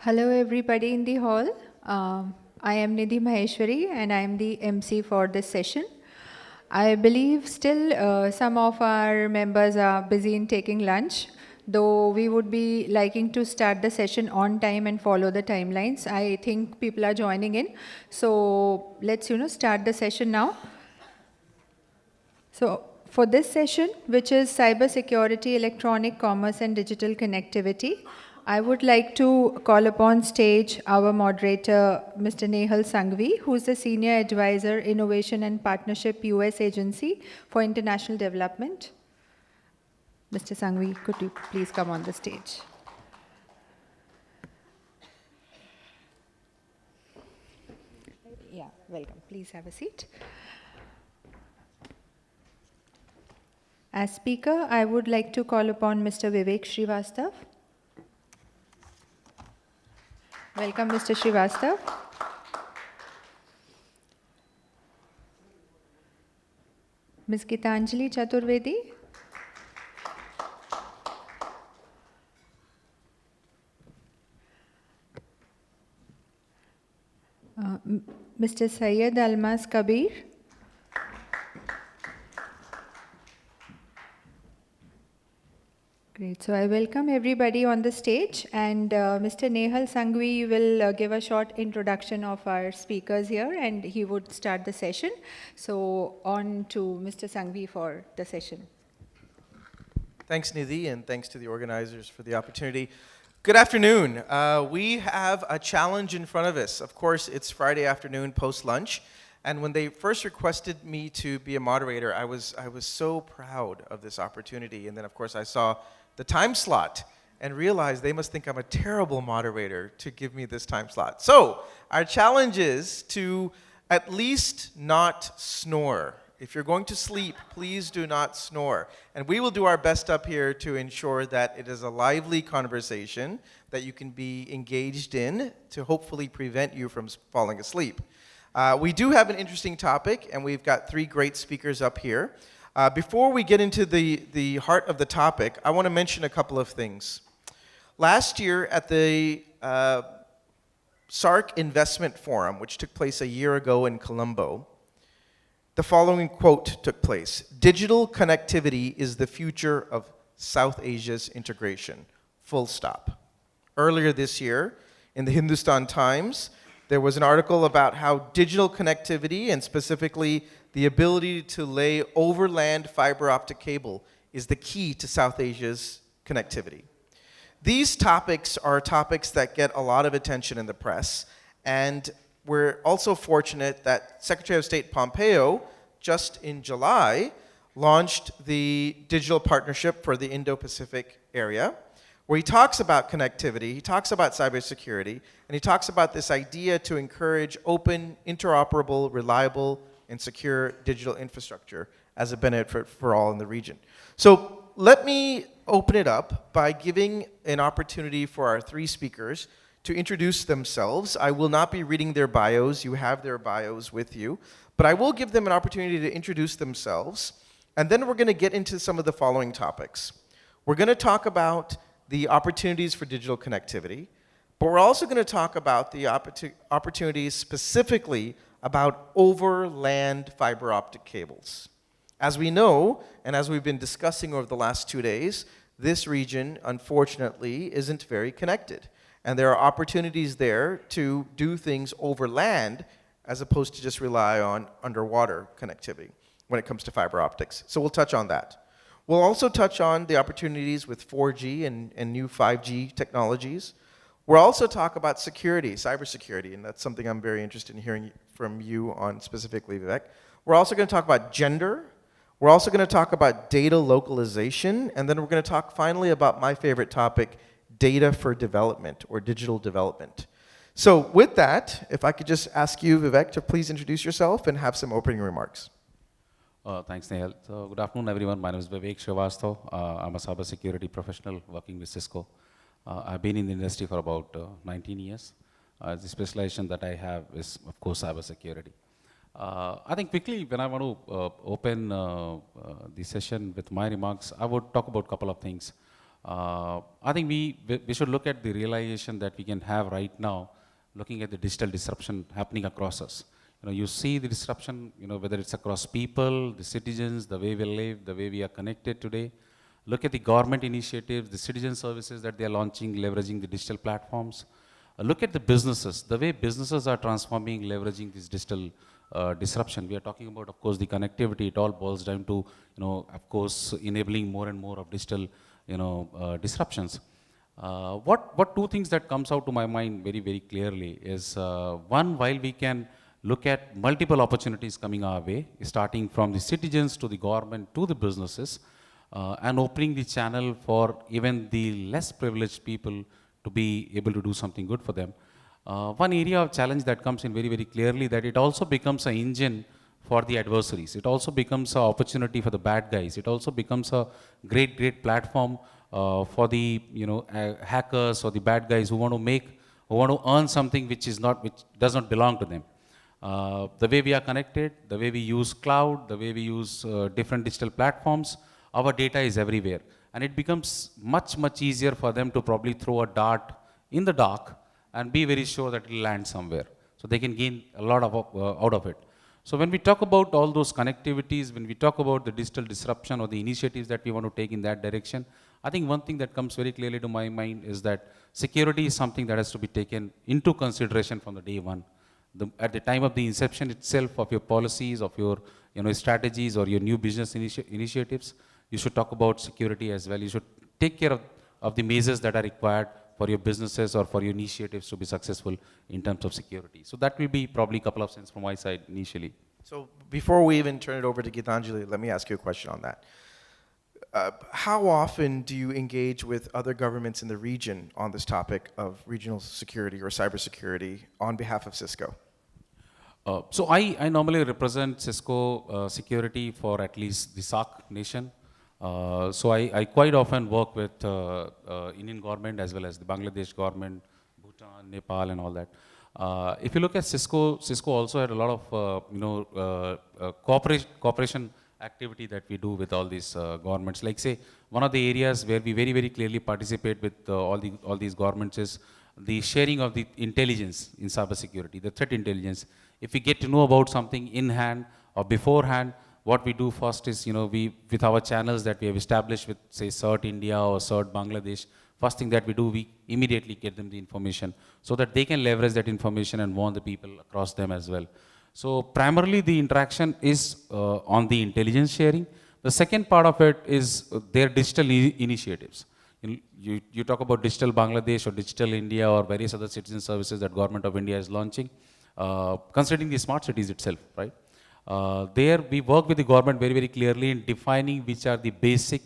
Hello everybody in the hall. I am Nidhi Maheshwari and I am the MC for this session. I believe still some of our members are busy in taking lunch, though we would be liking to start the session on time and follow the timelines. I think people are joining in. So let's start the session now. So for this session, which is cyber security, electronic commerce and digital connectivity, I would like to call upon stage our moderator, Mr. Nehal Sanghavi, who is the Senior Advisor, Innovation and Partnership US Agency for International Development. Mr. Sanghavi, could you please come on the stage? Yeah, welcome. Please have a seat. As speaker, I would like to call upon Mr. Vivek Srivastava. Welcome, Mr. Srivastava. Ms. Gitanjali Chaturvedi. Mr. Syed Almas Kabir. Great. So I welcome everybody on the stage, and Mr. Nehal Sanghavi will give a short introduction of our speakers here, and he would start the session. So on to Mr. Sanghavi for the session. Thanks, Nidhi, and thanks to the organizers for the opportunity. Good afternoon. We have a challenge in front of us. Of course, it's Friday afternoon post-lunch. And when they first requested me to be a moderator, I was so proud of this opportunity. And then, of course, I saw the time slot and realized they must think I'm a terrible moderator to give me this time slot. So our challenge is to at least not snore. If you're going to sleep, please do not snore. And we will do our best up here to ensure that it is a lively conversation that you can be engaged in to hopefully prevent you from falling asleep. We do have an interesting topic, and we've got three great speakers up here. Before we get into the heart of the topic, I want to mention a couple of things. Last year at the SAARC Investment Forum, which took place a year ago in Colombo, the following quote took place: "Digital connectivity is the future of South Asia's integration, full stop." Earlier this year, in the Hindustan Times, there was an article about how digital connectivity, and specifically the ability to lay overland fiber optic cable, is the key to South Asia's connectivity. These topics are topics that get a lot of attention in the press, and we're also fortunate that Secretary of State Pompeo, just in July, launched the Digital Partnership for the Indo-Pacific area, where he talks about connectivity, he talks about cybersecurity, and he talks about this idea to encourage open, interoperable, reliable, and secure digital infrastructure as a benefit for all in the region. So let me open it up by giving an opportunity for our three speakers to introduce themselves. I will not be reading their bios. You have their bios with you. But I will give them an opportunity to introduce themselves. And then we're going to get into some of the following topics. We're going to talk about the opportunities for digital connectivity, but we're also going to talk about the opportunities specifically about overland fiber optic cables. As we know, and as we've been discussing over the last 2 days, this region, unfortunately, isn't very connected. And there are opportunities there to do things overland as opposed to just rely on underwater connectivity when it comes to fiber optics. So we'll touch on that. We'll also touch on the opportunities with 4G and new 5G technologies. We'll also talk about security, cybersecurity, and that's something I'm very interested in hearing from you on specifically, Vivek. We're also going to talk about gender. We're also going to talk about data localization, and then we're going to talk finally about my favorite topic, data for development or digital development. So with that, if I could just ask you, Vivek, to please introduce yourself and have some opening remarks. Thanks, Nehal. So good afternoon, everyone. My name is Vivek Srivastava. I'm a cybersecurity professional working with Cisco. I've been in the industry for about 19 years. The specialization that I have is, of course, cybersecurity. I think quickly, when I want to open the session with my remarks, I would talk about a couple of things. I think we should look at the realization that we can have right now, looking at the digital disruption happening across us. You see the disruption, whether it's across people, the citizens, the way we live, the way we are connected today. Look at the government initiatives, the citizen services that they are launching, leveraging the digital platforms. Look at the businesses, the way businesses are transforming, leveraging this digital disruption. We are talking about, of course, the connectivity. It all boils down to, of course, enabling more and more of digital, disruptions. What two things that comes out to my mind very, very clearly is, one, while we can look at multiple opportunities coming our way, starting from the citizens to the government to the businesses, and opening the channel for even the less privileged people to be able to do something good for them. One area of challenge that comes in very, very clearly, that it also becomes an engine for the adversaries. It also becomes an opportunity for the bad guys. It also becomes a great, great platform for the hackers or the bad guys who want to earn something which does not belong to them. The way we are connected, the way we use cloud, the way we use different digital platforms, our data is everywhere. And it becomes much, much easier for them to probably throw a dart in the dark and be very sure that it will land somewhere. So they can gain a lot out of it. So when we talk about all those connectivities, when we talk about the digital disruption or the initiatives that we want to take in that direction, I think one thing that comes very clearly to my mind is that security is something that has to be taken into consideration from the day one. At the time of the inception itself of your policies, of your strategies or your new business initiatives, you should talk about security as well. You should take care of the measures that are required for your businesses or for your initiatives to be successful in terms of security. So that will be probably a couple of cents from my side initially. So before we even turn it over to Gitanjali, let me ask you a question on that. How often do you engage with other governments in the region on this topic of regional security or cybersecurity on behalf of Cisco? So I normally represent Cisco security for at least the SAARC nation. So I quite often work with Indian government as well as the Bangladesh government, Bhutan, Nepal, and all that. If you look at Cisco also had a lot of cooperation activity that we do with all these governments. Like say, one of the areas where we very, very clearly participate with all these governments is the sharing of the intelligence in cybersecurity, the threat intelligence. If we get to know about something in hand or beforehand, what we do first is, with our channels that we have established with, say, CERT India or CERT Bangladesh, first thing that we do, we immediately get them the information so that they can leverage that information and warn the people across them as well. So primarily the interaction is on the intelligence sharing. The second part of it is their digital initiatives. You talk about digital Bangladesh or digital India or various other citizen services that government of India is launching, considering the smart cities itself, right? There we work with the government very, very clearly in defining which are the basic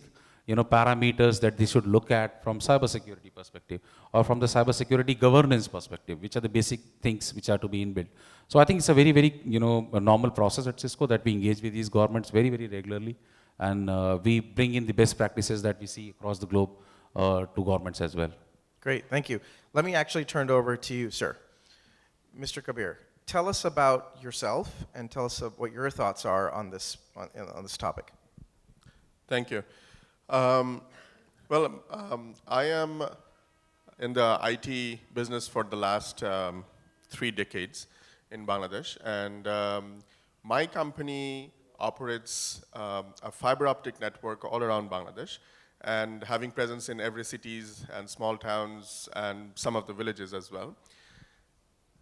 parameters that they should look at from cybersecurity perspective or from the cybersecurity governance perspective, which are the basic things which are to be inbuilt. So I think it's a very, very a normal process at Cisco that we engage with these governments very, very regularly, and we bring in the best practices that we see across the globe to governments as well. Great, thank you. Let me actually turn it over to you, sir. Mr. Kabir, tell us about yourself and tell us what your thoughts are on this topic. Thank you. I am in the IT business for the last 3 decades in Bangladesh, and my company operates a fiber optic network all around Bangladesh, and having presence in every cities and small towns and some of the villages as well.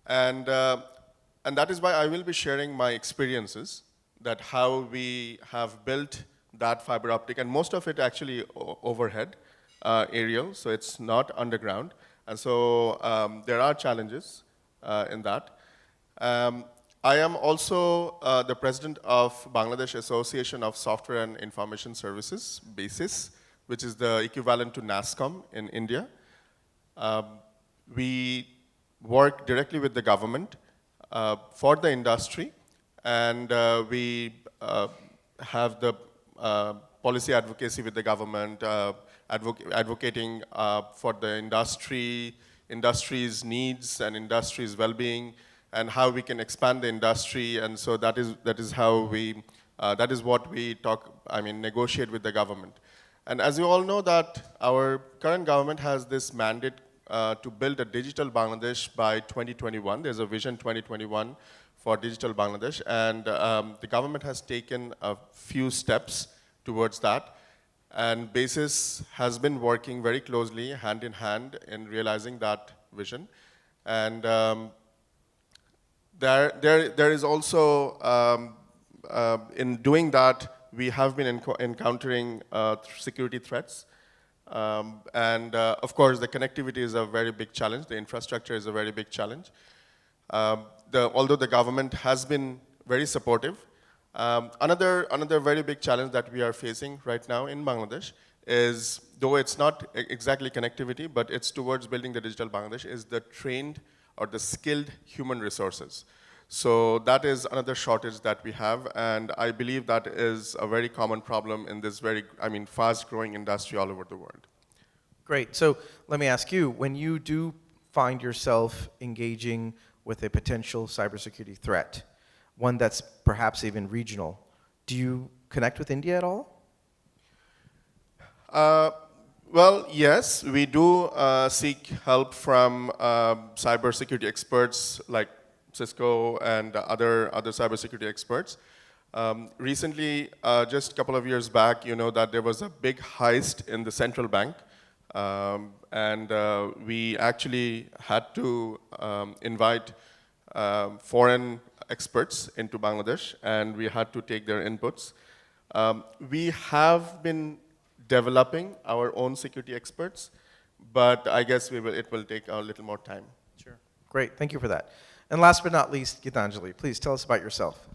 And that is why I will be sharing my experiences, that how we have built that fiber optic, and most of it actually overhead aerial, so it's not underground. And so there are challenges in that. I am also the president of Bangladesh Association of Software and Information Services, BASIS, which is the equivalent to NASSCOM in India. We work directly with the government for the industry, and we have the policy advocacy with the government, advocating for the industry's needs and industry's well-being, and how we can expand the industry. And so that is how we that is what we negotiate with the government. And as you all know that our current government has this mandate to build a digital Bangladesh by 2021. There's a Vision 2021 for digital Bangladesh, and the government has taken a few steps towards that. And BASIS has been working very closely, hand in hand, in realizing that vision. And there is also, in doing that, we have been encountering security threats. Of course, the connectivity is a very big challenge. The infrastructure is a very big challenge. Although the government has been very supportive, another very big challenge that we are facing right now in Bangladesh is, though it's not exactly connectivity, but it's towards building the digital Bangladesh, is the trained or the skilled human resources. So that is another shortage that we have, and I believe that is a very common problem in this fast-growing industry all over the world. Great. So let me ask you, when you do find yourself engaging with a potential cybersecurity threat, one that's perhaps even regional, do you connect with India at all? Well, yes, we do seek help from cybersecurity experts like Cisco and other cybersecurity experts. Recently, just a couple of years back, you know that there was a big heist in the central bank, and we actually had to invite foreign experts into Bangladesh, and we had to take their inputs. We have been developing our own security experts, but I guess it will take a little more time. Sure. Great, thank you for that. And last but not least, Gitanjali, please tell us about yourself.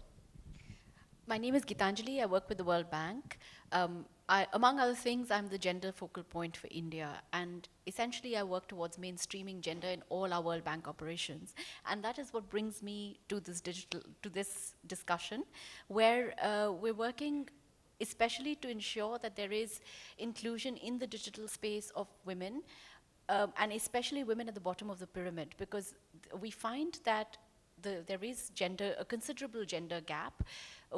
My name is Gitanjali. I work with the World Bank. Among other things, I'm the gender focal point for India. And essentially, I work towards mainstreaming gender in all our World Bank operations. And that is what brings me to this discussion, where we're working especially to ensure that there is inclusion in the digital space of women, and especially women at the bottom of the pyramid, because we find that there is a considerable gender gap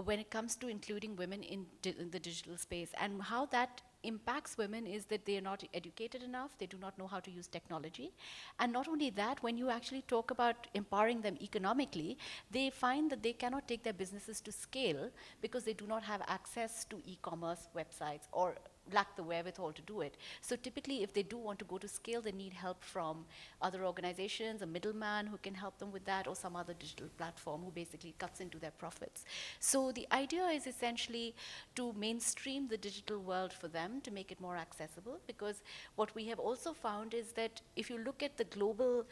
when it comes to including women in the digital space. And how that impacts women is that they are not educated enough, they do not know how to use technology. And not only that, when you actually talk about empowering them economically, they find that they cannot take their businesses to scale because they do not have access to e-commerce websites or lack the wherewithal to do it. So typically, if they do want to go to scale, they need help from other organizations, a middleman who can help them with that, or some other digital platform who basically cuts into their profits. So the idea is essentially to mainstream the digital world for them, to make it more accessible, because what we have also found is that if you look at the global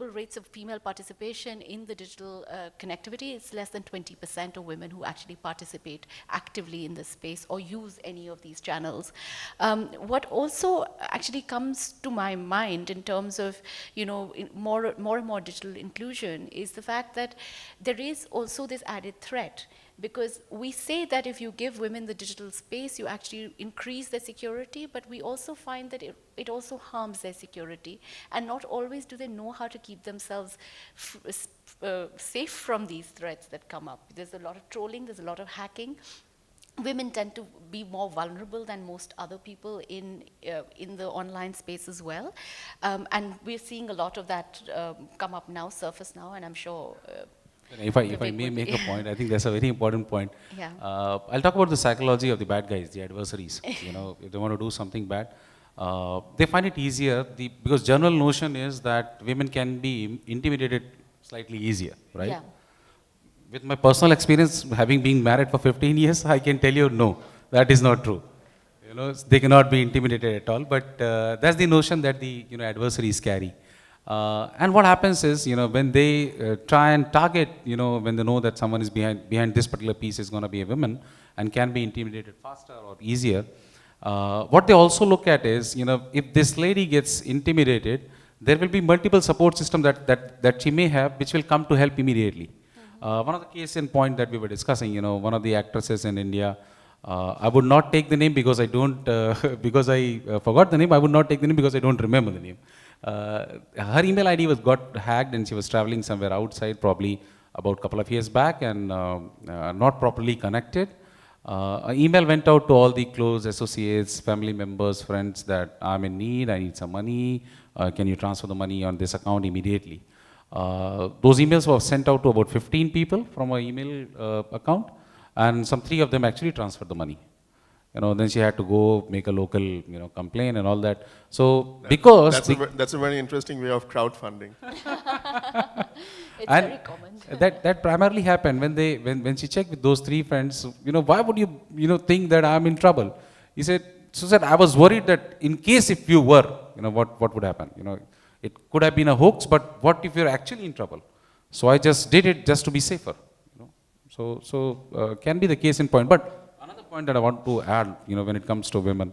rates of female participation in the digital connectivity, it's less than 20% of women who actually participate actively in this space or use any of these channels. What also actually comes to my mind in terms of, you know, more and more digital inclusion is the fact that there is also this added threat. Because we say that if you give women the digital space, you actually increase their security, but we also find that it also harms their security. And not always do they know how to keep themselves safe from these threats that come up. There's a lot of trolling, there's a lot of hacking. Women tend to be more vulnerable than most other people in the online space as well. And we're seeing a lot of that come up now, surface now, and I'm sure If I may make a point, I think that's a very important point. Yeah. I'll talk about the psychology of the bad guys, the adversaries. You know, if they want to do something bad, they find it easier because general notion is that women can be intimidated slightly easier, right? Yeah. With my personal experience, having been married for 15 years, I can tell you, no, that is not true. You know, they cannot be intimidated at all. But that's the notion that the adversaries carry. And what happens is, you know, when they try and target, you know, when they know that someone is behind this particular piece is going to be a woman and can be intimidated faster or easier, what they also look at is, you know, if this lady gets intimidated, there will be multiple support system that she may have, which will come to help immediately. One of the case in point that we were discussing, you know, one of the actresses in India, I would not take the name because I don't, because I forgot the name. I would not take the name because I don't remember the name. Her email ID got hacked and she was traveling somewhere outside, probably about a couple of years back, and not properly connected. An email went out to all the close associates, family members, friends that I'm in need, I need some money, can you transfer the money on this account immediately? Those emails were sent out to about 15 people from an email account, and some 3 of them actually transferred the money. Then she had to go make a local, complaint and all that. So because that's a very interesting way of crowdfunding. It's and very common. that primarily happened when she checked with those 3 friends. Why would you think that I'm in trouble? She said I was worried that in case if you were, what would happen? It could have been a hoax, but what if you're actually in trouble? So I just did it just to be safer. So can be the case in point. But another point that I want to add, when it comes to women,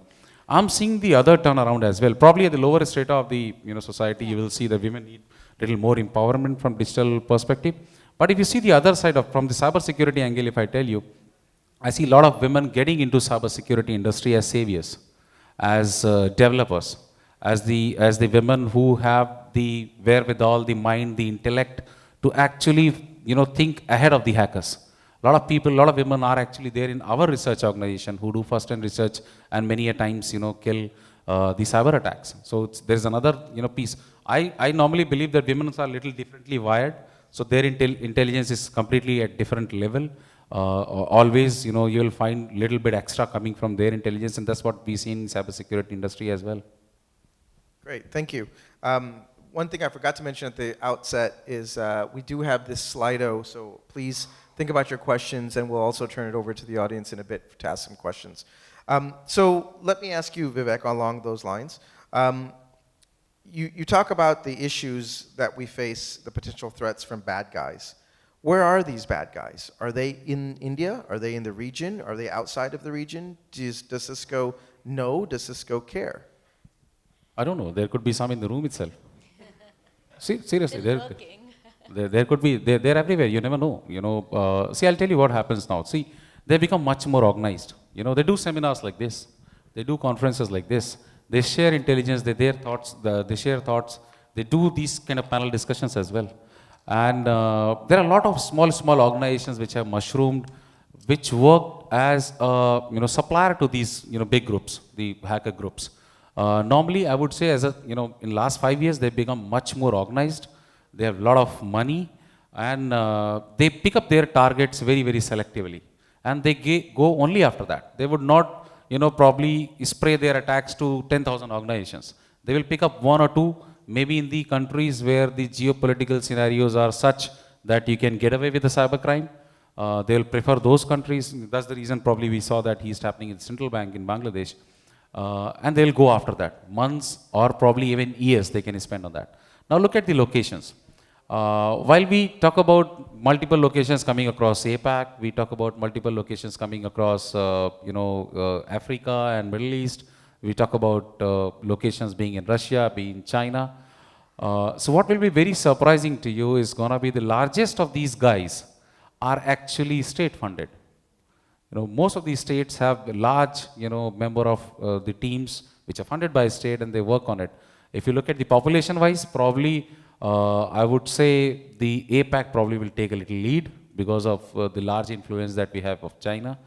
I'm seeing the other turnaround as well. Probably at the lower strata of the society, you will see that women need little more empowerment from digital perspective. But if you see the other side from the cyber security angle, if I tell you, I see a lot of women getting into cyber security industry as saviors, as developers, as the women who have the wherewithal, the mind, the intellect to actually think ahead of the hackers. A lot of people, a lot of women are actually there in our research organization who do first-hand research and many a times, kill the cyber attacks. So there's another, piece. I normally believe that women are a little differently wired, so their intelligence is completely at different level. Always, you will find little bit extra coming from their intelligence, and that's what we see in cybersecurity industry as well. Great, thank you. One thing I forgot to mention at the outset is we do have this Slido, so please think about your questions, and we'll also turn it over to the audience in a bit to ask some questions. So let me ask you, Vivek, along those lines. You talk about the issues that we face, the potential threats from bad guys. Where are these bad guys? Are they in India? Are they in the region? Are they outside of the region? Does Cisco know? Does Cisco care? I don't know. There could be some in the room itself. See, seriously, Still there working. could be. They're everywhere. You never know. See, I'll tell you what happens now. See, they become much more organized. They do seminars like this. They do conferences like this. They share intelligence. They share thoughts. They do these kind of panel discussions as well. And there are a lot of small organizations which have mushroomed, which work as a supplier to these big groups, the hacker groups. Normally, I would say, in last 5 years, they've become much more organized. They have a lot of money, and they pick up their targets very, very selectively. And they go only after that. They would not, probably spray their attacks to 10,000 organizations. They will pick up 1 or 2, maybe in the countries where the geopolitical scenarios are such that you can get away with the cybercrime. They will prefer those countries. That's the reason probably we saw that is happening in Central Bank in Bangladesh. And they'll go after that. Months or probably even years they can spend on that. Now look at the locations. While we talk about multiple locations coming across APAC, we talk about multiple locations coming across Africa and Middle East. We talk about locations being in Russia, being in China. So what will be very surprising to you is going to be the largest of these guys are actually state funded. Most of these states have a large, member of the teams which are funded by state, and they work on it. If you look at the population-wise, probably I would say the APAC probably will take a little lead because of the large influence that we have of China.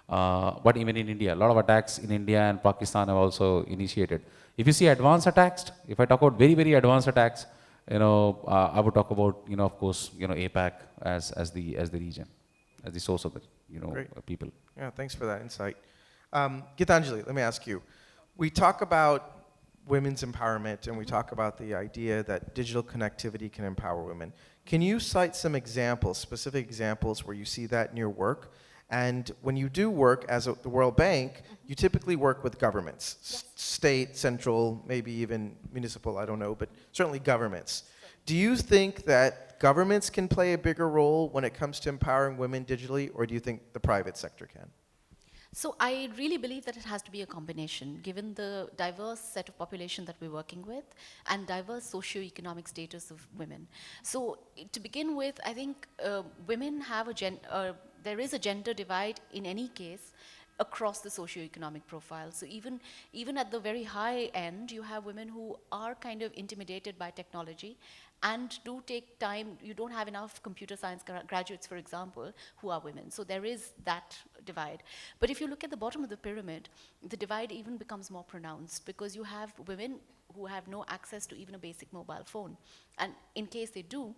But even in India, a lot of attacks in India and Pakistan have also initiated. If you see advanced attacks, if I talk about very, very advanced attacks, I would talk about, of course, APAC as the region, as the source of the, people. Yeah, thanks for that insight. Gitanjali, let me ask you. We talk about women's empowerment, and we talk about the idea that digital connectivity can empower women. Can you cite some examples, specific examples where you see that in your work? And when you do work as the World Bank, you typically work with governments, state, central, maybe even municipal, I don't know, but certainly governments. Do you think that governments can play a bigger role when it comes to empowering women digitally, or do you think the private sector can? So I really believe that it has to be a combination, given the diverse set of population that we're working with and diverse socio-economic status of women. So to begin with, I think women have there is a gender divide in any case across the socioeconomic profile. So even at the very high end, you have women who are kind of intimidated by technology and do take time. You don't have enough computer science graduates, for example, who are women. So there is that divide. But if you look at the bottom of the pyramid, the divide even becomes more pronounced, because you have women who have no access to even a basic mobile phone. And in case they do,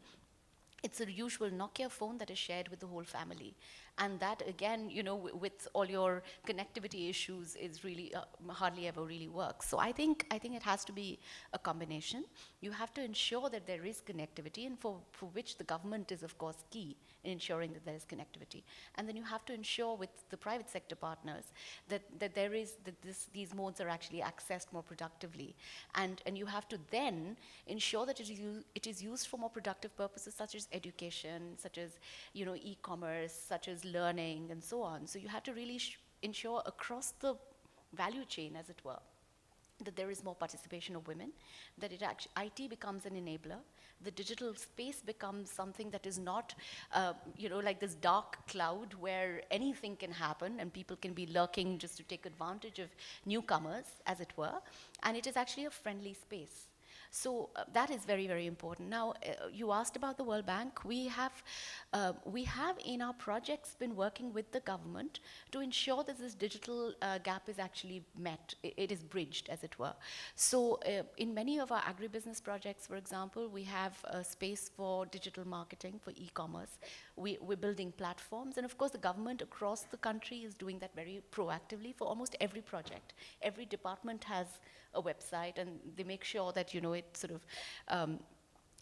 it's a usual Nokia phone that is shared with the whole family. And that, again, you know, with all your connectivity issues, is really hardly ever really works. So I think it has to be a combination. You have to ensure that there is connectivity, and for which the government is, of course, key in ensuring that there is connectivity. And then you have to ensure with the private sector partners that these modes are actually accessed more productively. And you have to then ensure that it is used for more productive purposes, such as education, such as, you know, e-commerce, such as learning, and so on. So you have to really ensure across the value chain, as it were, that there is more participation of women, that IT becomes an enabler, the digital space becomes something that is not, you know, like this dark cloud where anything can happen and people can be lurking just to take advantage of newcomers, as it were, and it is actually a friendly space. So that is very, very important. Now, you asked about the World Bank. We have in our projects been working with the government to ensure that this digital gap is actually met. It is bridged, as it were. So in many of our agribusiness projects, for example, we have a space for digital marketing, for e-commerce. We're building platforms. And of course, the government across the country is doing that very proactively for almost every project. Every department has a website, and they make sure that, you know, it sort of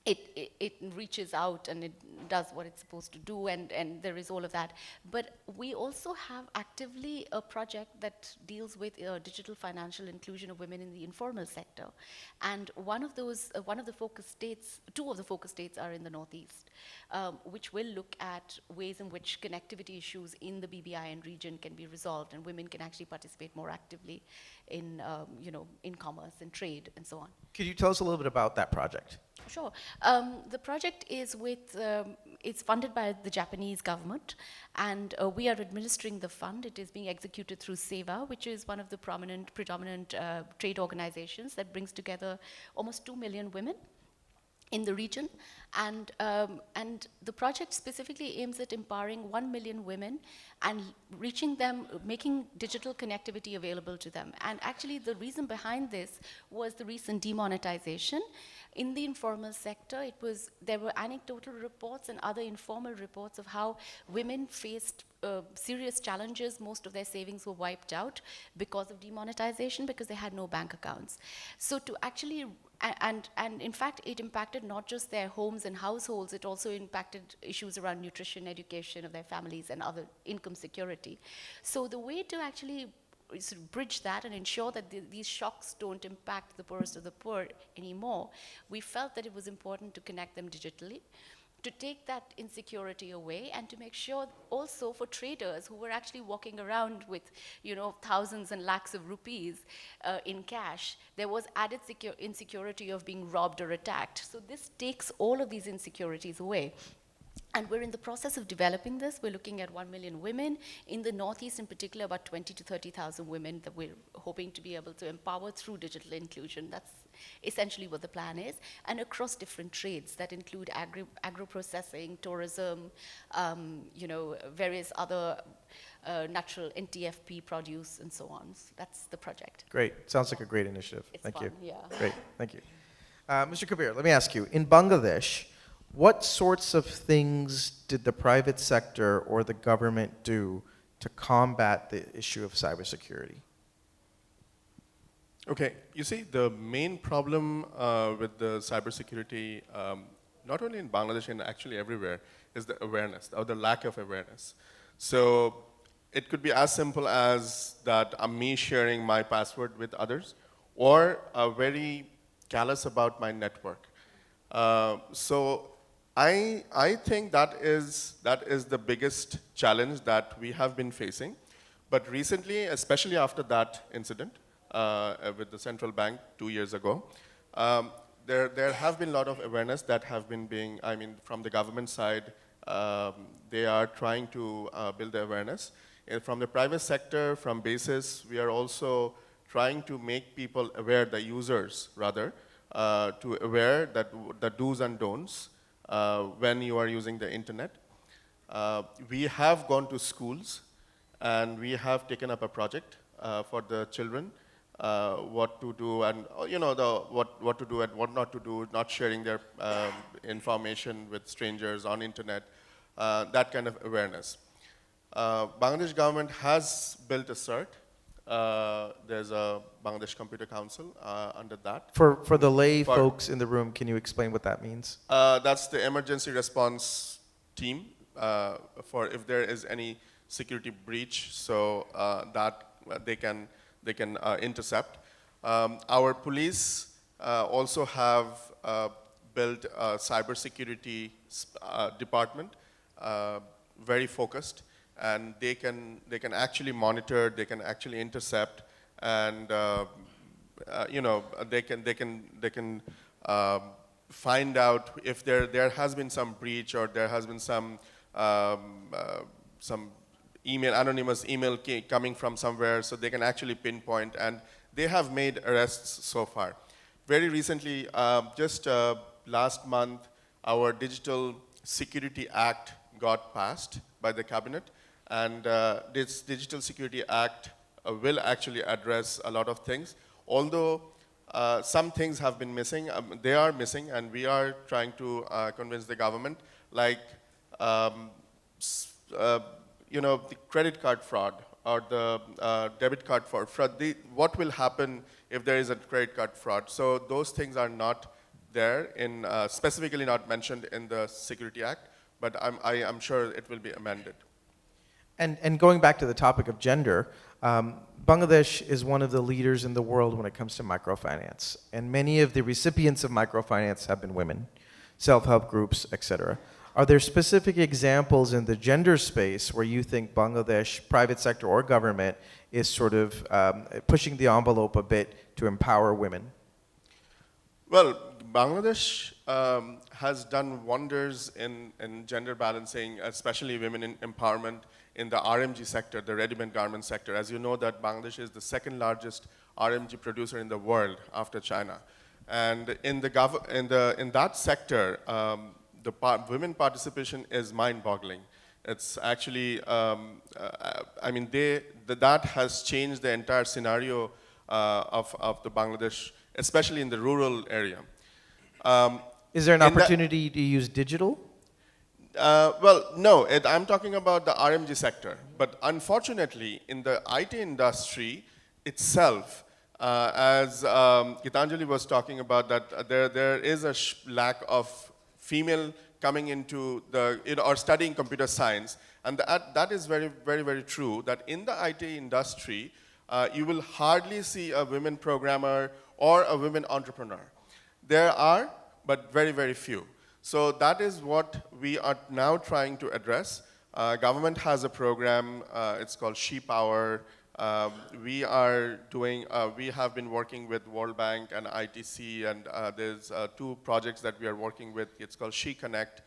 it reaches out and it does what it's supposed to do, and there is all of that. But we also have actively a project that deals with digital financial inclusion of women in the informal sector. And one of the focus states, two of the focus states are in the Northeast, which will look at ways in which connectivity issues in the BBIN region can be resolved, and women can actually participate more actively in, you know, in commerce and trade and so on. Could you tell us a little bit about that project? Sure. The project is it's funded by the Japanese government, and we are administering the fund. It is being executed through SEVA, which is one of the predominant trade organizations that brings together almost 2 million women in the region. And the project specifically aims at empowering 1 million women and reaching them, making digital connectivity available to them. And actually, the reason behind this was the recent demonetization. In the informal sector, there were anecdotal reports and other informal reports of how women faced serious challenges. Most of their savings were wiped out because of demonetization, because they had no bank accounts. So to actually, and in fact, it impacted not just their homes and households, it also impacted issues around nutrition, education of their families, and other income security. So the way to actually sort of bridge that and ensure that these shocks don't impact the poorest of the poor anymore, we felt that it was important to connect them digitally, to take that insecurity away, and to make sure also for traders who were actually walking around with, you know, thousands and lakhs of rupees in cash, there was added insecurity of being robbed or attacked. So this takes all of these insecurities away. And we're in the process of developing this. We're looking at 1 million women. In the Northeast in particular, about 20 to 30,000 women that we're hoping to be able to empower through digital inclusion. That's essentially what the plan is. And across different trades that include agro-processing, tourism, you know, various other natural NTFP produce, and so on. So that's the project. Great. Sounds like a great initiative. It's Thank fun, you. yeah. Great. Thank you. Mr. Kabir, let me ask you, in Bangladesh, what sorts of things did the private sector or the government do to combat the issue of cybersecurity? Okay, you see, the main problem with the cybersecurity, not only in Bangladesh and actually everywhere, is the awareness, or the lack of awareness. So it could be as simple as that I'm me sharing my password with others, or very callous about my network. So I think that is the biggest challenge that we have been facing. But recently, especially after that incident with the central bank 2 years ago, there have been a lot of awareness that have been being, I mean, from the government side, they are trying to build the awareness. From the private sector, from basis, we are also trying to make people aware, the users rather, to aware that the do's and don'ts when you are using the internet. We have gone to schools and we have taken up a project for the children, what to do and what to do and what not to do, not sharing their information with strangers on internet, that kind of awareness. Bangladesh government has built a CERT. There's a Bangladesh Computer Council under that. For the lay folks in the room, can you explain what that means? That's the emergency response team for if there is any security breach, so that they can intercept. Our police also have built a cybersecurity department, very focused, and they can actually monitor, they can actually intercept, and they can find out if there has been some breach or there has been some anonymous email coming from somewhere, so they can actually pinpoint, and they have made arrests so far. Very recently, just last month, our Digital Security Act got passed by the cabinet, and this Digital Security Act will actually address a lot of things. Although some things have been missing, they are missing, and we are trying to convince the government, like the credit card fraud or the debit card fraud. What will happen if there is a credit card fraud? So those things are not there, specifically not mentioned in the Security Act, but I'm sure it will be amended. And going back to the topic of gender, Bangladesh is one of the leaders in the world when it comes to microfinance. And many of the recipients of microfinance have been women, self-help groups, etc. Are there specific examples in the gender space where you think Bangladesh, private sector or government, is sort of pushing the envelope a bit to empower women? Well, Bangladesh has done wonders in gender balancing, especially women empowerment in the RMG sector, the ready-made garment sector. As you know, that Bangladesh is the second largest RMG producer in the world after China. And in that sector, the women participation is mind-boggling. It's actually, that has changed the entire scenario of the Bangladesh, especially in the rural area. Is there an opportunity to use digital? Well, no, I'm talking about the RMG sector. But unfortunately, in the IT industry itself, as Gitanjali was talking about, that there is a lack of female coming into or studying computer science. And that is very, very, very true, that in the IT industry, you will hardly see a women programmer or a women entrepreneur. There are, but very, very few. So that is what we are now trying to address. Government has a program, it's called She Power. We have been working with World Bank and ITC, and there's 2 projects that we are working with. It's called She Connect,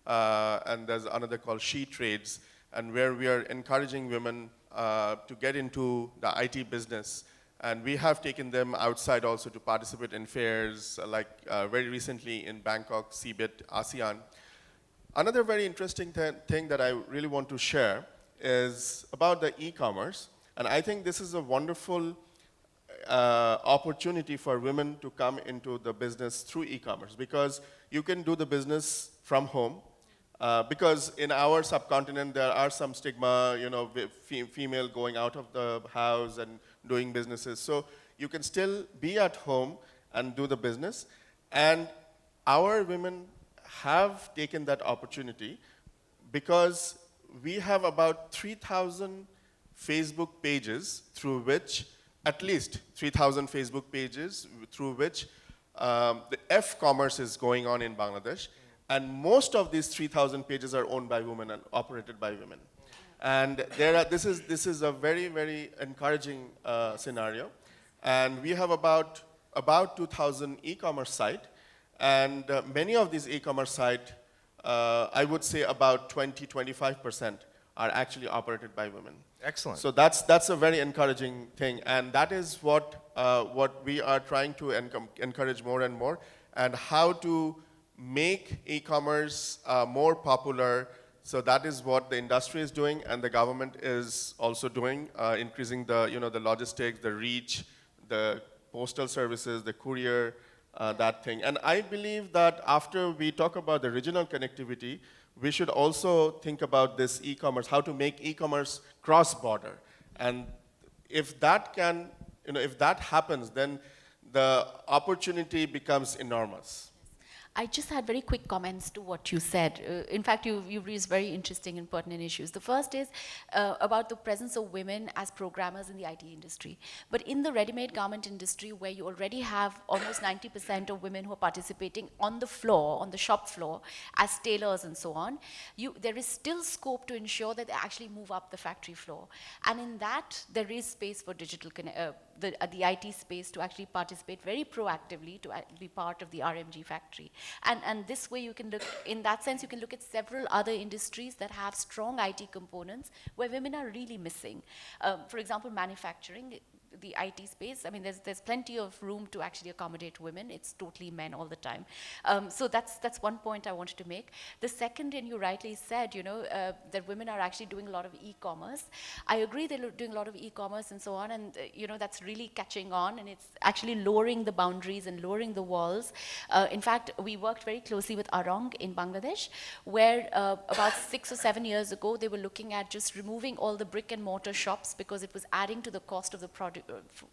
and there's another called She Trades, and where we are encouraging women to get into the IT business. And we have taken them outside also to participate in fairs, like very recently in Bangkok, CBIT, ASEAN. Another very interesting thing that I really want to share is about the e-commerce. And I think this is a wonderful opportunity for women to come into the business through e-commerce, because you can do the business from home. Because in our subcontinent, there are some stigma, female going out of the house and doing businesses. So you can still be at home and do the business. And our women have taken that opportunity, because we have about 3,000 Facebook pages through which, at least 3,000 Facebook pages through which the F-commerce is going on in Bangladesh. And most of these 3,000 pages are owned by women and operated by women. And this is a very, very encouraging scenario. And we have about 2,000 e-commerce sites. And many of these e-commerce sites, I would say about 20-25% are actually operated by women. Excellent. So that's a very encouraging thing, and that is what we are trying to encourage more and more, and how to make e-commerce more popular. So that is what the industry is doing, and the government is also doing, increasing the the logistics, the reach, the postal services, the courier, that thing. And I believe that after we talk about the regional connectivity, we should also think about this e-commerce, how to make e-commerce cross-border. And if that can, if that happens, then the opportunity becomes enormous. I just had very quick comments to what you said. In fact, you raised very interesting and pertinent issues. The first is about the presence of women as programmers in the IT industry. But in the ready-made garment industry, where you already have almost 90% of women who are participating on the floor, on the shop floor, as tailors and so on, there is still scope to ensure that they actually move up the factory floor. And in that, there is space for digital the IT space to actually participate very proactively to be part of the RMG factory. And this way you can look, in that sense, you can look at several other industries that have strong IT components where women are really missing. For example, manufacturing, the IT space, I mean, there's plenty of room to actually accommodate women. It's totally men all the time. So that's one point I wanted to make. The second, and you rightly said, that women are actually doing a lot of e-commerce. I agree they're doing a lot of e-commerce and so on, and that's really catching on, and it's actually lowering the boundaries and lowering the walls. In fact, we worked very closely with Arong in Bangladesh, where about 6 or 7 years ago, they were looking at just removing all the brick and mortar shops because it was adding to the cost of the product,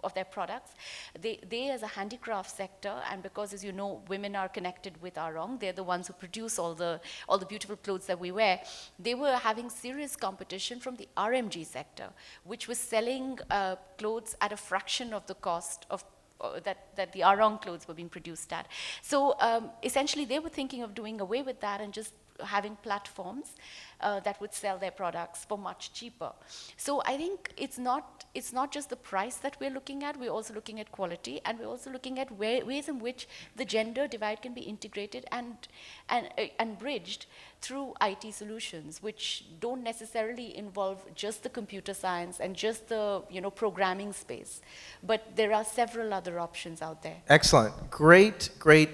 of their products. They as a handicraft sector, and because, as you know, women are connected with Arong, they're the ones who produce all the beautiful clothes that we wear. They were having serious competition from the RMG sector, which was selling clothes at a fraction of the cost of that the Arong clothes were being produced at. So essentially, they were thinking of doing away with that and just having platforms that would sell their products for much cheaper. So I think it's not just the price that we're looking at, we're also looking at quality, and we're also looking at ways in which the gender divide can be integrated and bridged through IT solutions, which don't necessarily involve just the computer science and just the programming space, but there are several other options out there. Excellent. Great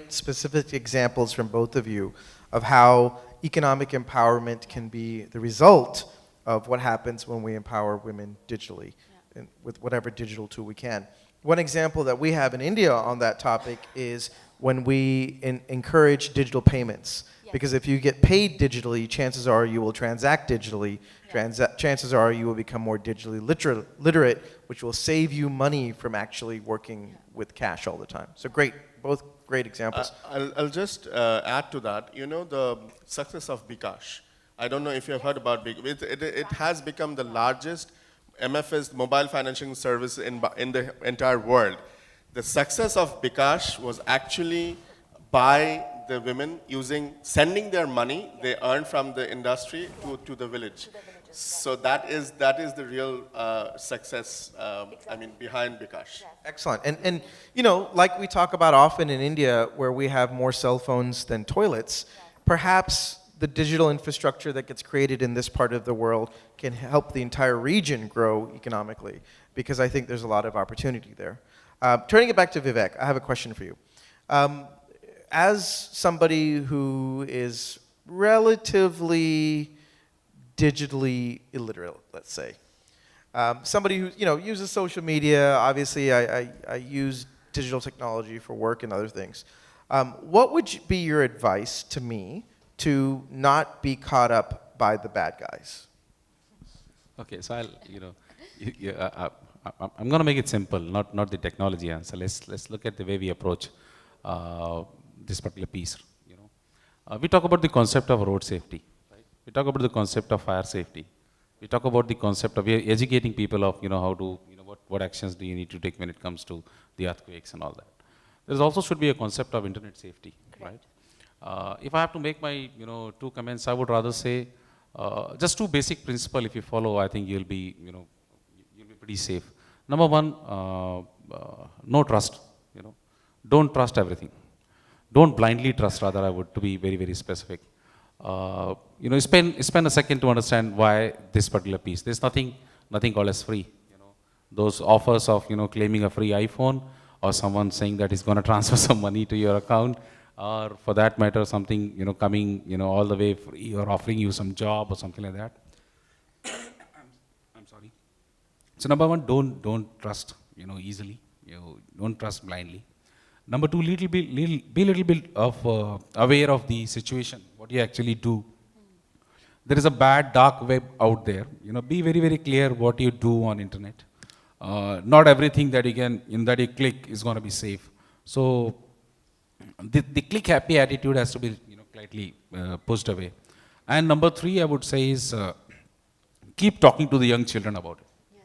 specific examples from both of you of how economic empowerment can be the result of what happens when we empower women digitally, and with whatever digital tool we can. One example that we have in India on that topic is when we encourage digital payments. Yes. Because if you get paid digitally, chances are you will transact digitally. Yes. Chances are you will become more digitally literate, which will save you money from actually working with cash all the time. So great, both great examples. I'll just add to that. The success of bKash. I don't know if you have heard about bKash. It has become the largest MFS, mobile financing service in the entire world. The success of bKash was actually by the women sending their money they earned from the industry to the village. So that is the real success, behind bKash. Excellent. And like we talk about often in India, where we have more cell phones than toilets, perhaps the digital infrastructure that gets created in this part of the world can help the entire region grow economically, because I think there's a lot of opportunity there. Turning it back to Vivek, I have a question for you. As somebody who is relatively digitally illiterate, let's say, somebody who uses social media, obviously I use digital technology for work and other things. What would be your advice to me to not be caught up by the bad guys? Okay, so I'm going to make it simple, not the technology answer. Let's look at the way we approach this particular piece. We talk about the concept of road safety. Right? We talk about the concept of fire safety. We talk about the concept of educating people of how to what actions do you need to take when it comes to the earthquakes and all that. There also should be a concept of internet safety, right? If I have to make my two comments, I would rather say just two basic principles. If you follow, I think you'll be pretty safe. Number one, no trust. Don't trust everything. Don't blindly trust. Rather, I would to be very specific. Spend a second to understand why this particular piece. There's nothing nothing called as free. Those offers of claiming a free iPhone, or someone saying that he's going to transfer some money to your account, or for that matter something coming all the way free, or offering you some job or something like that. I'm sorry. So number one, don't trust easily. Don't trust blindly. Number two, be a little bit of aware of the situation, what you actually do. There is a bad dark web out there. Be very, very clear what you do on internet. Not everything that you click is going to be safe. So the click happy attitude has to be slightly pushed away. And number three, I would say is keep talking to the young children about it. Yes.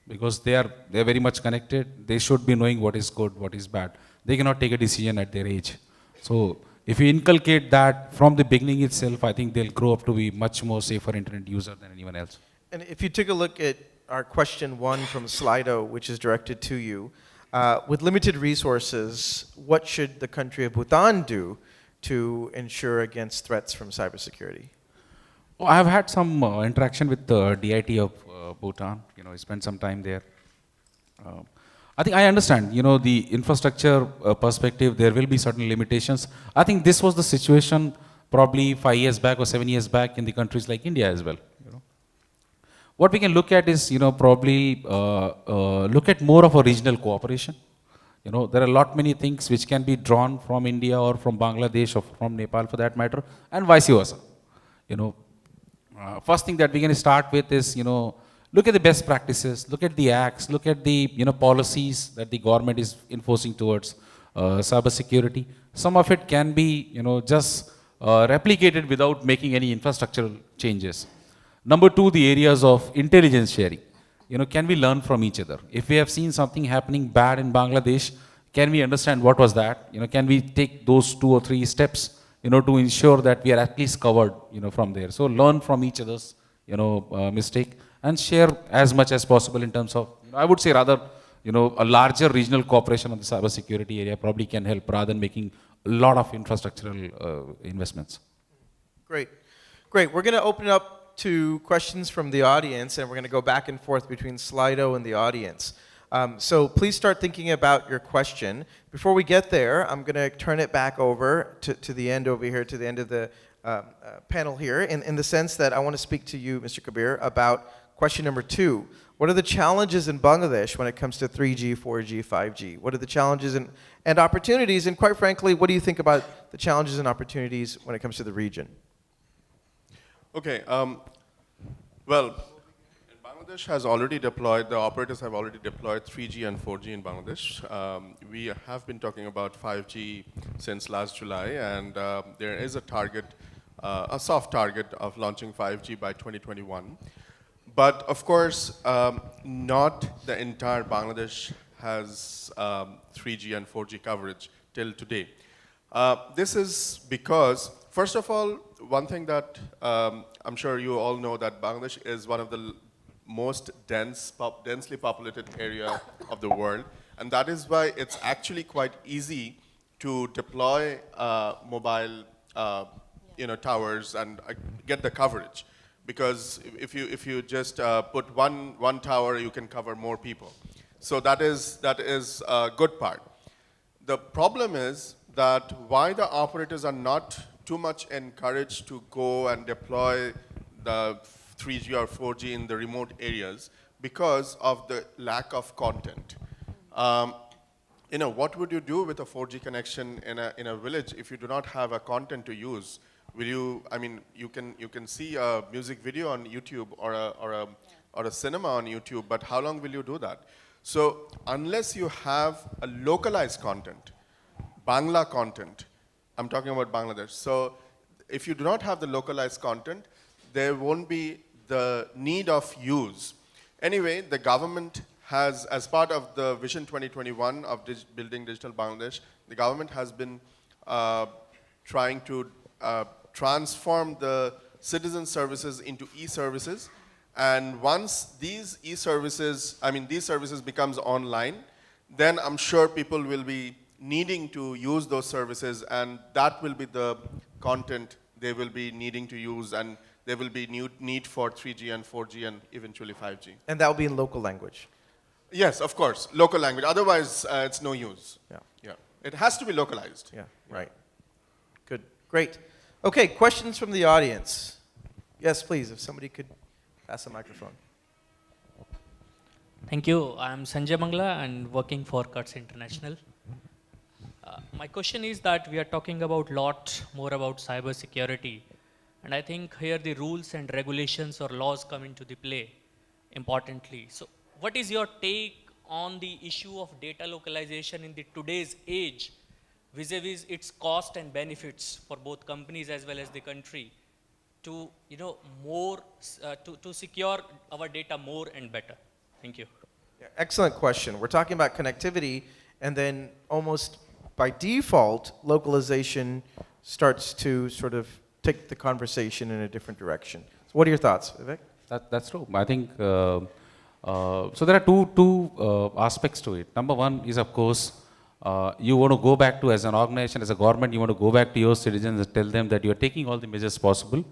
Because they're very much connected. They should be knowing what is good, what is bad. They cannot take a decision at their age. So if you inculcate that from the beginning itself, I think they'll grow up to be much more safer internet user than anyone else. And if you take a look at our question 1 from Slido, which is directed to you, with limited resources, what should the country of Bhutan do to ensure against threats from cybersecurity? Well, I have had some interaction with the DIT of Bhutan. I spent some time there. I think I understand, the infrastructure perspective, there will be certain limitations. I think this was the situation probably 5 years back or 7 years back in the countries like India as well. What we can look at is, probably look at more of a regional cooperation. There are many things which can be drawn from India or from Bangladesh or from Nepal for that matter, and vice versa. First thing that we can start with is, look at the best practices, look at the acts, look at the policies that the government is enforcing towards cyber security. Some of it can be just replicated without making any infrastructural changes. Number two, the areas of intelligence sharing. Can we learn from each other? If we have seen something happening bad in Bangladesh, can we understand what was that? Can we take those 2 or 3 steps to ensure that we are at least covered from there? So learn from each other's mistake, and share as much as possible in terms of, I would say rather, a larger regional cooperation on the cyber security area probably can help rather than making a lot of infrastructural investments. Great. We're going to open up to questions from the audience, and we're going to go back and forth between Slido and the audience. So please start thinking about your question. Before we get there, I'm going to turn it back over to the end over here, to the end of the panel here, in the sense that I want to speak to you, Mr. Kabir, about question number 2. What are the challenges in Bangladesh when it comes to 3G, 4G, 5G? What are the challenges and opportunities? And quite frankly, what do you think about the challenges and opportunities when it comes to the region? Okay. Well, Bangladesh has already deployed, the operators have already deployed 3G and 4G in Bangladesh. We have been talking about 5G since last July, and there is a target, a soft target of launching 5G by 2021. But of course, not the entire Bangladesh has 3G and 4G coverage till today. This is because, first of all, one thing that I'm sure you all know, that Bangladesh is one of the most densely populated area of the world, and that is why it's actually quite easy to deploy mobile towers and get the coverage. Because if you just put one tower, you can cover more people. So that is a good part. The problem is that why the operators are not too much encouraged to go and deploy the 3G or 4G in the remote areas, because of the lack of content. What would you do with a 4G connection in a village if you do not have a content to use? Will you? I mean, you can see a music video on YouTube or a cinema on YouTube, but how long will you do that? So unless you have a localized content, Bangla content, I'm talking about Bangladesh. So if you do not have the localized content, there won't be the need of use. Anyway, the government has, as part of the Vision 2021 of building digital Bangladesh, the government has been trying to transform the citizen services into e-services. And once these e-services, these services becomes online, then I'm sure people will be needing to use those services, and that will be the content they will be needing to use, and there will be new need for 3G and 4G and eventually 5G. And that will be in local language. Yes, of course, local language. Otherwise, it's no use. Yeah. Yeah. It has to be localized. Yeah, right. Good, great. Okay, questions from the audience. Yes, please, if somebody could pass the microphone. Thank you. I am Sanjay Mangla and working for Cuts International. My question is that we are talking about lot more about cyber security, and I think here the rules and regulations or laws come into the play importantly. So what is your take on the issue of data localization in the today's age vis-a-vis its cost and benefits for both companies as well as the country to to secure our data more and better? Thank you. Yeah, excellent question. We're talking about connectivity, and then almost by default, localization starts to sort of take the conversation in a different direction. So what are your thoughts, Vivek? That's true. I think, so there are two aspects to it. Number one is, of course, you want to go back to, as an organization, as a government, you want to go back to your citizens and tell them that you are taking all the measures possible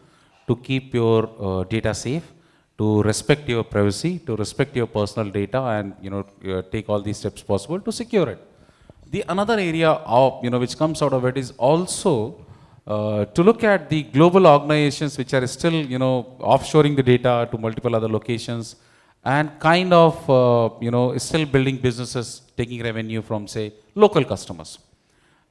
to keep your data safe, to respect your privacy, to respect your personal data, and take all these steps possible to secure it. The another area of which comes out of it is also to look at the global organizations which are still offshoring the data to multiple other locations, and kind of still building businesses, taking revenue from, say, local customers.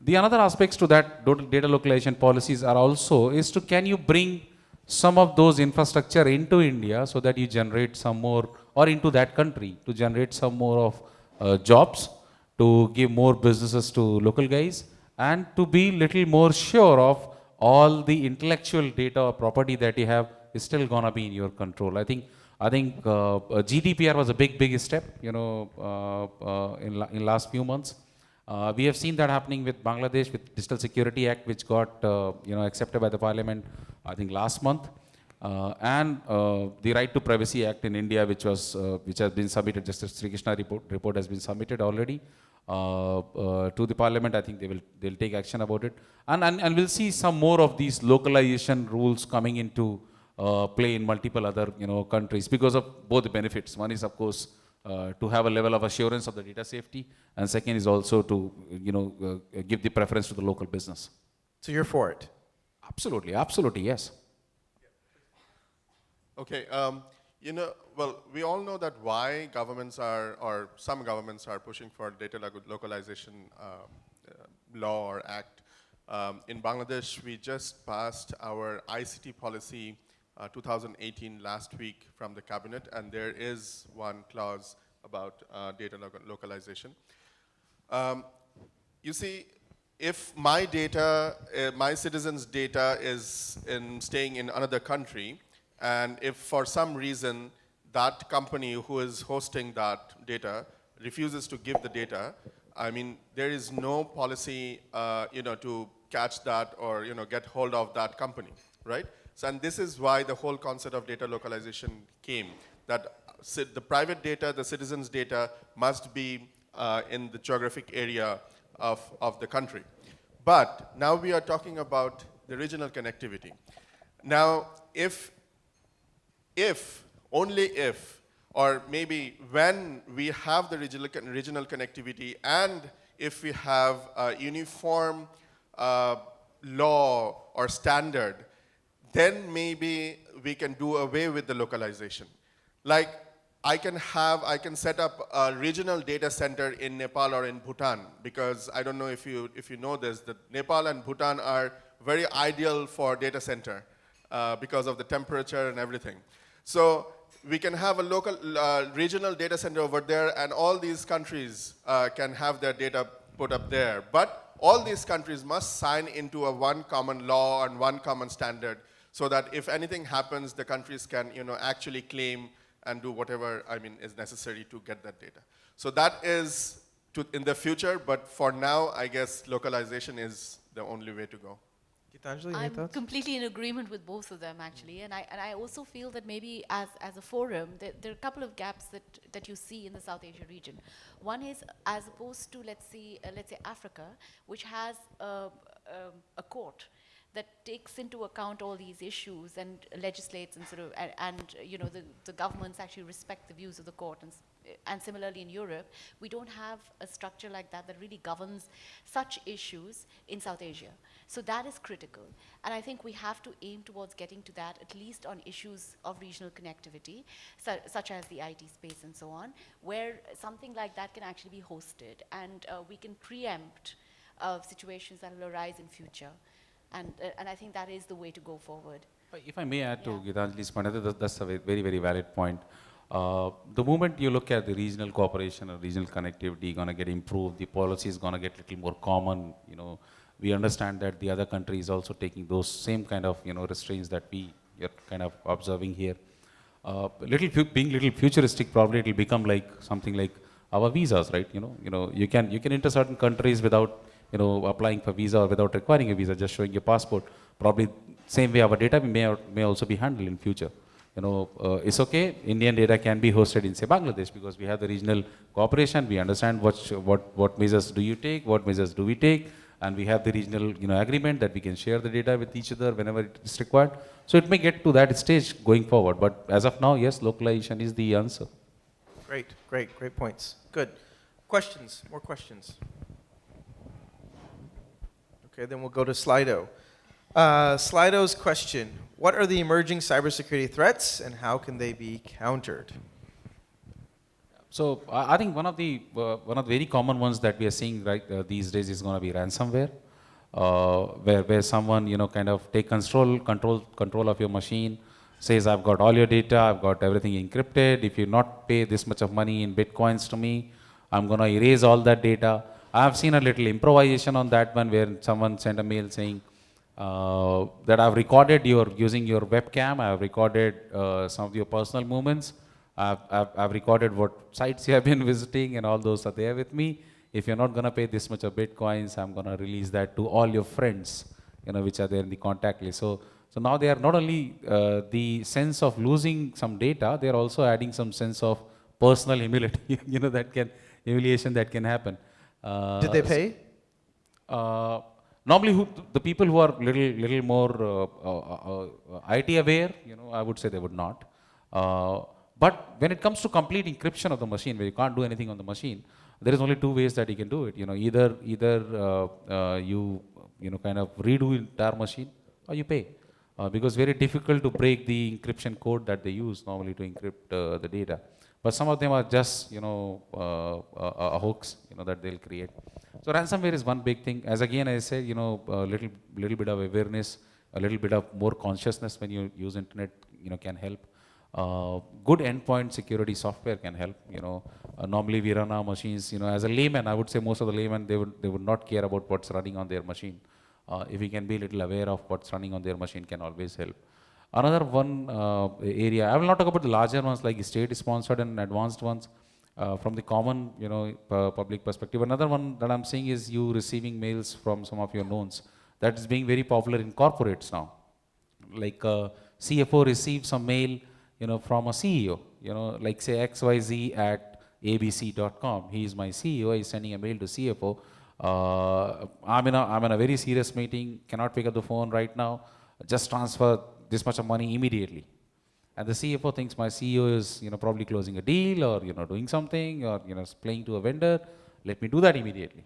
The another aspects to that data localization policies are also is to, can you bring some of those infrastructure into India so that you generate some more, or into that country to generate some more of jobs, to give more businesses to local guys, and to be little more sure of all the intellectual data or property that you have is still gonna be in your control. I think GDPR was a big step, in last few months. We have seen that happening with Bangladesh with Digital Security Act, which got accepted by the Parliament, I think last month, and the Right to Privacy Act in India, which has been submitted. Justice Sri Krishna report has been submitted already to the Parliament. I think they'll take action about it, and we'll see some more of these localization rules coming into play in multiple other countries because of both the benefits. One is, of course, to have a level of assurance of the data safety, and second is also to give the preference to the local business. So you're for it? Absolutely, yes. Okay, well, we all know that why governments are, or some governments are pushing for data localization law or act. In Bangladesh, we just passed our ICT policy 2018 last week from the cabinet, and there is one clause about data localization. You see, if my data, my citizens' data is staying in another country, and if for some reason that company who is hosting that data refuses to give the data, I mean, there is no policy, to catch that or, get hold of that company, right? So, and this is why the whole concept of data localization came, that the private data, the citizens' data must be in the geographic area of the country. But now we are talking about the regional connectivity. Now, only if, or maybe when we have the regional connectivity, and if we have a uniform law or standard, then maybe we can do away with the localization. Like, I can set up a regional data center in Nepal or in Bhutan, because I don't know if you know this, that Nepal and Bhutan are very ideal for data center because of the temperature and everything. So we can have a local, regional data center over there, and all these countries can have their data put up there. But all these countries must sign into a one common law and one common standard, so that if anything happens, the countries can, actually claim and do whatever, is necessary to get that data. So that is in the future, but for now, I guess localization is the only way to go. Gitanjali, any I'm thoughts? completely in agreement with both of them, actually, and I also feel that maybe as a forum, there are a couple of gaps that you see in the South Asia region. One is, as opposed to let's say Africa, which has a court that takes into account all these issues and legislates and sort of, and you know, the governments actually respect the views of the court. And similarly in Europe, we don't have a structure like that that really governs such issues in South Asia. So that is critical. And I think we have to aim towards getting to that, at least on issues of regional connectivity, such as the IT space and so on, where something like that can actually be hosted, and we can preempt situations that will arise in future. And I think that is the way to go forward. If I may add to Gitanjali's point, I think that's a very, very valid point. The moment you look at the regional cooperation and regional connectivity going to get improved, the policy is going to get a little more common. You know, we understand that the other country is also taking those same kind of, you know, restraints that we are kind of observing here. Being little futuristic, probably it will become like something like our visas, right? You can enter certain countries without, you know, applying for visa or without requiring a visa, just showing your passport. Probably same way our data may also be handled in future. You know, it's okay. Indian data can be hosted in, say, Bangladesh, because we have the regional cooperation. We understand what measures do you take, what measures do we take, and we have the regional, you know, agreement that we can share the data with each other whenever it is required. So it may get to that stage going forward. But as of now, yes, localization is the answer. Great points. Good. Questions? More questions? Okay, then we'll go to Slido. Slido's question: what are the emerging cybersecurity threats and how can they be countered? So I think one of the very common ones that we are seeing these days is going to be ransomware, where someone, you know, kind of take control of your machine, says I've got all your data, I've got everything encrypted. If you not pay this much of money in bitcoins to me, I'm going to erase all that data. I've seen a little improvisation on that one, where someone sent a mail saying that I've recorded using your webcam, I've recorded some of your personal movements, I've recorded what sites you have been visiting, and all those are there with me. If you're not going to pay this much of bitcoins, I'm going to release that to all your friends, you know, which are there in the contact list. So now they are not only the sense of losing some data, they are also adding some sense of personal humility, you know, humiliation that can happen. Did they pay? Normally, the people who are little more IT aware, you know, I would say they would not. But when it comes to complete encryption of the machine, where you can't do anything on the machine, there is only two ways that you can do it. You know, either you kind of redo the entire machine, or you pay, because very difficult to break the encryption code that they use normally to encrypt the data. But some of them are just, you know, a hoax, you know, that they'll create. So ransomware is one big thing. As again I said, you know, a little bit of awareness, a little bit of more consciousness when you use internet, you know, can help. Good endpoint security software can help. You know, normally we run our machines. You know, as a layman, I would say most of the laymen, they would not care about what's running on their machine. If we can be a little aware of what's running on their machine, can always help. Another one area, I will not talk about the larger ones like state-sponsored and advanced ones. From the common, you know, public perspective. Another one that I'm seeing is you receiving mails from some of your knowns. That is being very popular in corporates now. Like CFO receives some mail, you know, from a CEO, you know, like say XYZ at abc.com. He is my CEO. He's sending a mail to CFO. I'm in a very serious meeting. Cannot pick up the phone right now. Just transfer this much of money immediately. And the CFO thinks my CEO is, you know, probably closing a deal, or, you know, doing something, or, you know, playing to a vendor. Let me do that immediately.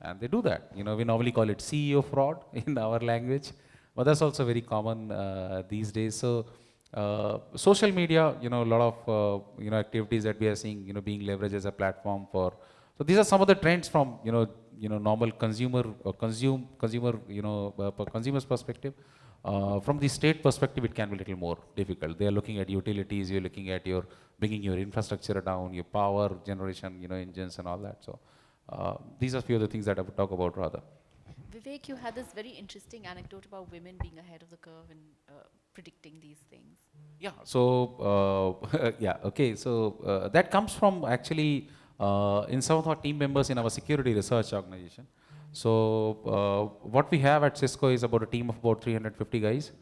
And they do that. You know, we normally call it CEO fraud in our language, but that's also very common these days. So social media, you know, a lot of you know, activities that we are seeing, you know, being leveraged as a platform for. So these are some of the trends from, you know, normal consumer consumer's perspective. From the state perspective, it can be a little more difficult. They are looking at utilities, you're looking at bringing your infrastructure down, your power generation, you know, engines and all that. So these are a few of the things that I would talk about rather. Vivek, you had this very interesting anecdote about women being ahead of the curve in predicting these things. Yeah, so, yeah, okay. So that comes from actually in some of our team members in our security research organization. So what we have at Cisco is about a team of about 350 guys.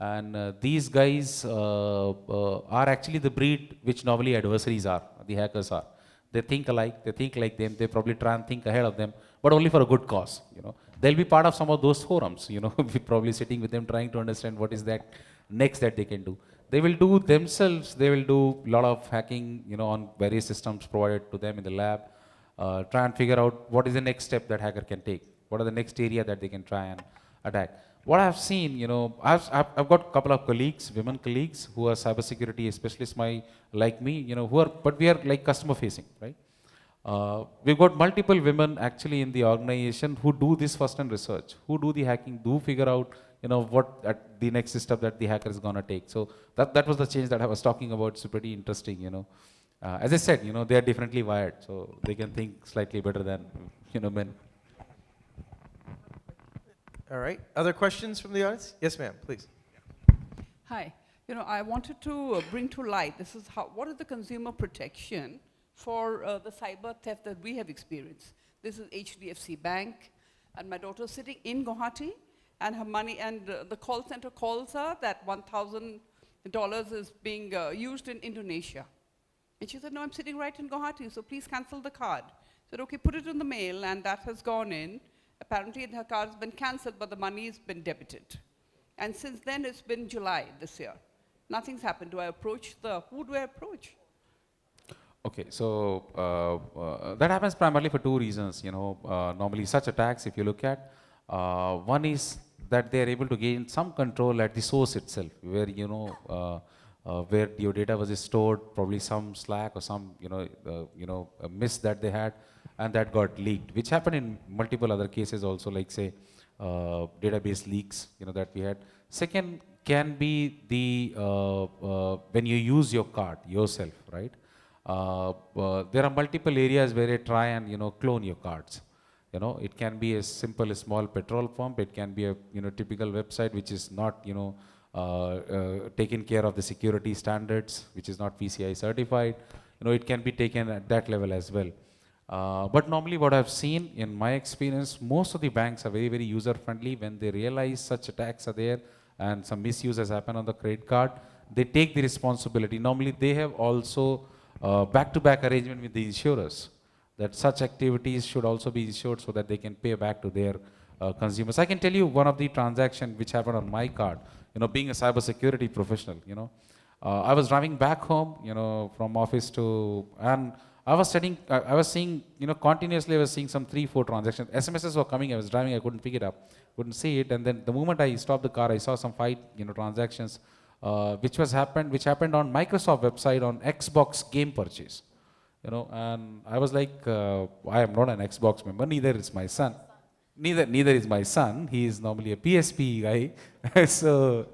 And these guys are actually the breed which normally adversaries are, the hackers are. They think alike, they think like them, they probably try and think ahead of them, but only for a good cause. You know, they'll be part of some of those forums, we're probably sitting with them trying to understand what is that next that they can do. They will do themselves, they will do a lot of hacking, on various systems provided to them in the lab, try and figure out what is the next step that hacker can take, what are the next area that they can try and attack. What I've seen, I've got a couple of colleagues, women colleagues, who are cybersecurity specialists, like me, but we are like customer facing, right? We've got multiple women actually in the organization who do this first-hand research, who do the hacking, do figure out, what the next step that the hacker is going to take. So that was the change that I was talking about. It's pretty interesting, as I said, they are differently wired, so they can think slightly better than, men. All right. Other questions from the audience? Yes, ma'am, please. Hi. I wanted to bring to light, what is the consumer protection for the cyber theft that we have experienced? This is HDFC Bank, and my daughter's sitting in Guwahati, and her money, and the call center calls her that $1,000 is being used in Indonesia. And she said, no, I'm sitting right in Guwahati, so please cancel the card. I said, okay, put it in the mail, and that has gone in. Apparently, her card has been cancelled, but the money has been debited. And since then, it's been July this year. Nothing's happened. Who do I approach? Okay, so that happens primarily for two reasons. Normally such attacks, if you look at, one is that they are able to gain some control at the source itself, where where your data was stored, probably some slack or some a miss that they had, and that got leaked, which happened in multiple other cases also, like say database leaks that we had. Second can be the when you use your card yourself, right? There are multiple areas where they try and clone your cards. It can be as simple as small petrol pump. It can be a typical website which is not taken care of the security standards, which is not PCI certified. It can be taken at that level as well. But normally what I've seen in my experience, most of the banks are very, very user friendly. When they realize such attacks are there and some misuse has happened on the credit card, they take the responsibility. Normally they have also back-to-back arrangement with the insurers, that such activities should also be insured so that they can pay back to their consumers. I can tell you one of the transactions which happened on my card, being a cybersecurity professional, I was driving back home, from office and I was seeing, continuously I was seeing some 3-4 transactions. SMSs were coming, I was driving, I couldn't pick it up, couldn't see it, and then the moment I stopped the car, I saw some 5, transactions, which happened on Microsoft website on Xbox game purchase. And I was like, I am not an Xbox member, neither is my son. Neither is my son. He is normally a PSP guy, so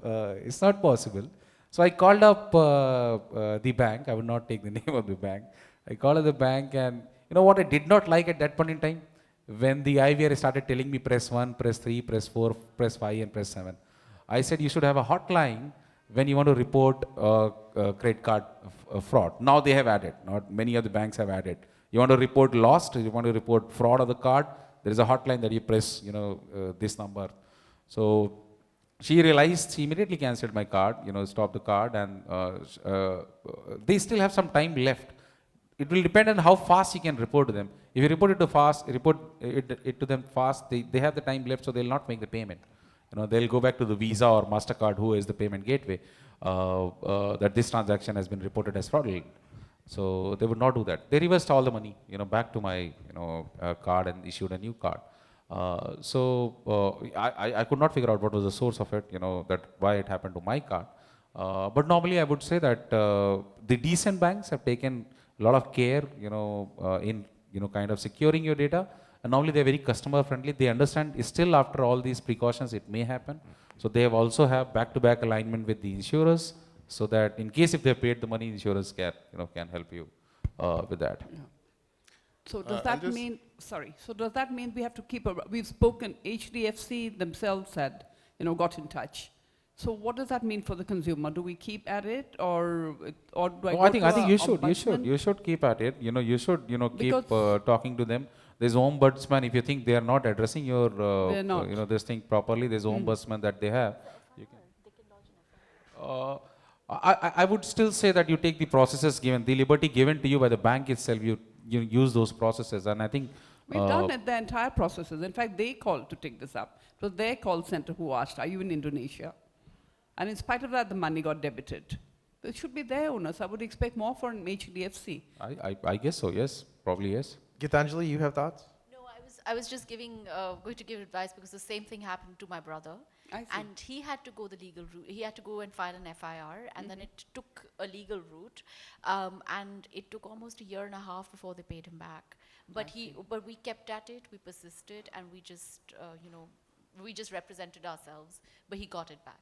it's not possible. So I called up the bank. I would not take the name of the bank. I called up the bank, and what I did not like at that point in time, when the IVR started telling me press 1, press 3, press 4, press 5, and press 7. I said you should have a hotline when you want to report credit card fraud. Now they have added, not many of the banks have added. You want to report lost, you want to report fraud of the card, there is a hotline that you press, this number. So she realized, she immediately cancelled my card, stopped the card, and they still have some time left. It will depend on how fast you can report to them. If you report it to them fast, they have the time left, so they'll not make the payment. They'll go back to the Visa or MasterCard, who is the payment gateway, that this transaction has been reported as fraudulent. So they would not do that. They reversed all the money, back to my, card and issued a new card. I could not figure out what was the source of it, that why it happened to my card. But normally I would say that the decent banks have taken a lot of care, in kind of securing your data. And normally they're very customer friendly. They understand still after all these precautions it may happen. So they have also have back-to-back alignment with the insurers, so that in case if they paid the money, insurers can help you with that. Yeah. So does that mean, so does that mean we have to keep we've spoken, HDFC themselves had, got in touch. So what does that mean for the consumer? Do we keep at it, or do I go I think you should keep at it. You should, keep talking to them. There's ombudsman. If you think they are not addressing your, this thing properly, there's ombudsman that they have. You can, I would still say that you take the processes given, the liberty given to you by the bank itself. You use those processes, and I think We've done it, the entire processes. In fact, they called to take this up. It was their call center who asked, are you in Indonesia? And in spite of that, the money got debited. So it should be their onus. I would expect more from HDFC. I guess so, yes, probably yes. Gitanjali, you have thoughts? No, I was just going to give advice because the same thing happened to my brother. I see. And he had to go the legal route. He had to go and file an FIR, and then it took a legal route, and it took almost a year and a half before they paid him back. But we kept at it, we persisted, and we just, we just represented ourselves. But he got it back.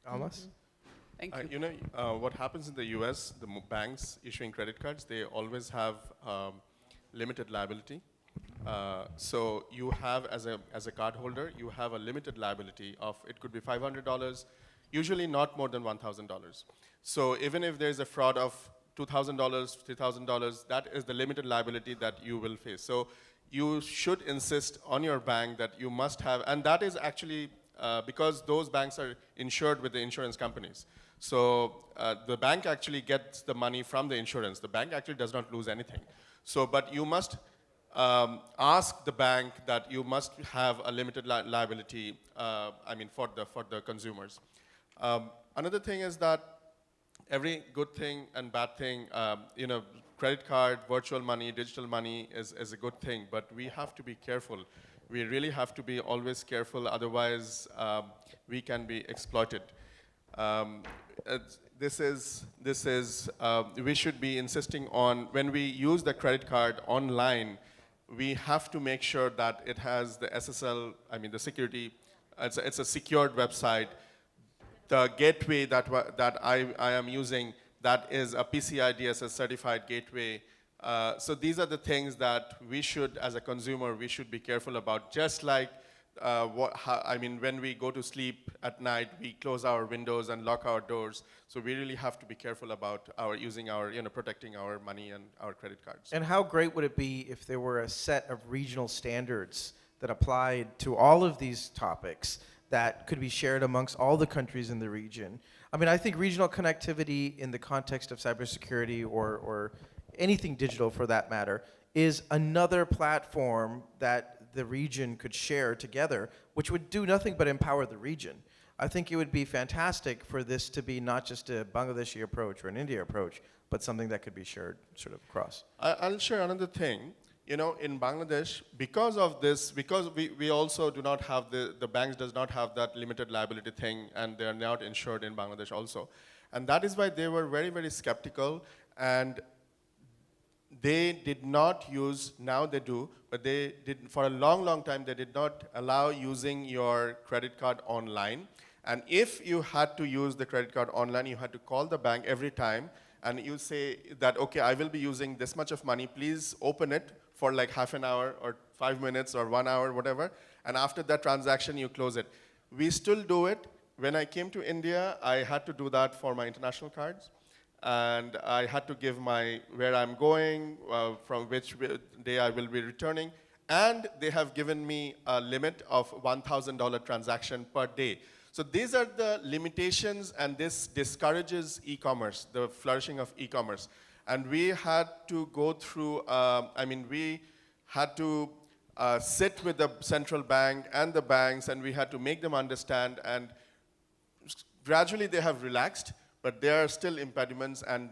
Almas? Thank you. What happens in the US, the banks issuing credit cards, they always have limited liability. So you have, as a card holder, you have a limited liability of, it could be $500, usually not more than $1,000. So even if there's a fraud of $2,000, $3,000, that is the limited liability that you will face. So you should insist on your bank that you must have, and that is actually because those banks are insured with the insurance companies. So the bank actually gets the money from the insurance. The bank actually does not lose anything. So, but you must ask the bank that you must have a limited liability, for the consumers. Another thing is that every good thing and bad thing, credit card, virtual money, digital money is a good thing, but we have to be careful. We really have to be always careful, otherwise we can be exploited. We should be insisting on, when we use the credit card online, we have to make sure that it has the SSL, the security, it's a secured website. The gateway that I am using, that is a PCI DSS certified gateway. So these are the things that we should, as a consumer, we should be careful about. Just like when we go to sleep at night, we close our windows and lock our doors. So we really have to be careful about protecting our money and our credit cards. And how great would it be if there were a set of regional standards that applied to all of these topics that could be shared amongst all the countries in the region? I think regional connectivity in the context of cybersecurity or anything digital for that matter is another platform that the region could share together, which would do nothing but empower the region. I think it would be fantastic for this to be not just a Bangladeshi approach or an India approach, but something that could be shared sort of across. I'll share another thing. In Bangladesh, because of this, because we also do not have the banks does not have that limited liability thing, and they're not insured in Bangladesh also. And that is why they were very, very skeptical, and they did not use, now they do, but they did, for a long, long time, they did not allow using your credit card online. And if you had to use the credit card online, you had to call the bank every time, and you say that, okay, I will be using this much of money, please open it for like half an hour or 5 minutes or 1 hour, whatever, and after that transaction, you close it. We still do it. When I came to India, I had to do that for my international cards. And I had to give where I'm going, from which day I will be returning. And they have given me a limit of $1,000 transaction per day. So these are the limitations, and this discourages e-commerce, the flourishing of e-commerce. And we had to go through, we had to sit with the central bank and the banks, and we had to make them understand, and gradually they have relaxed. But there are still impediments, and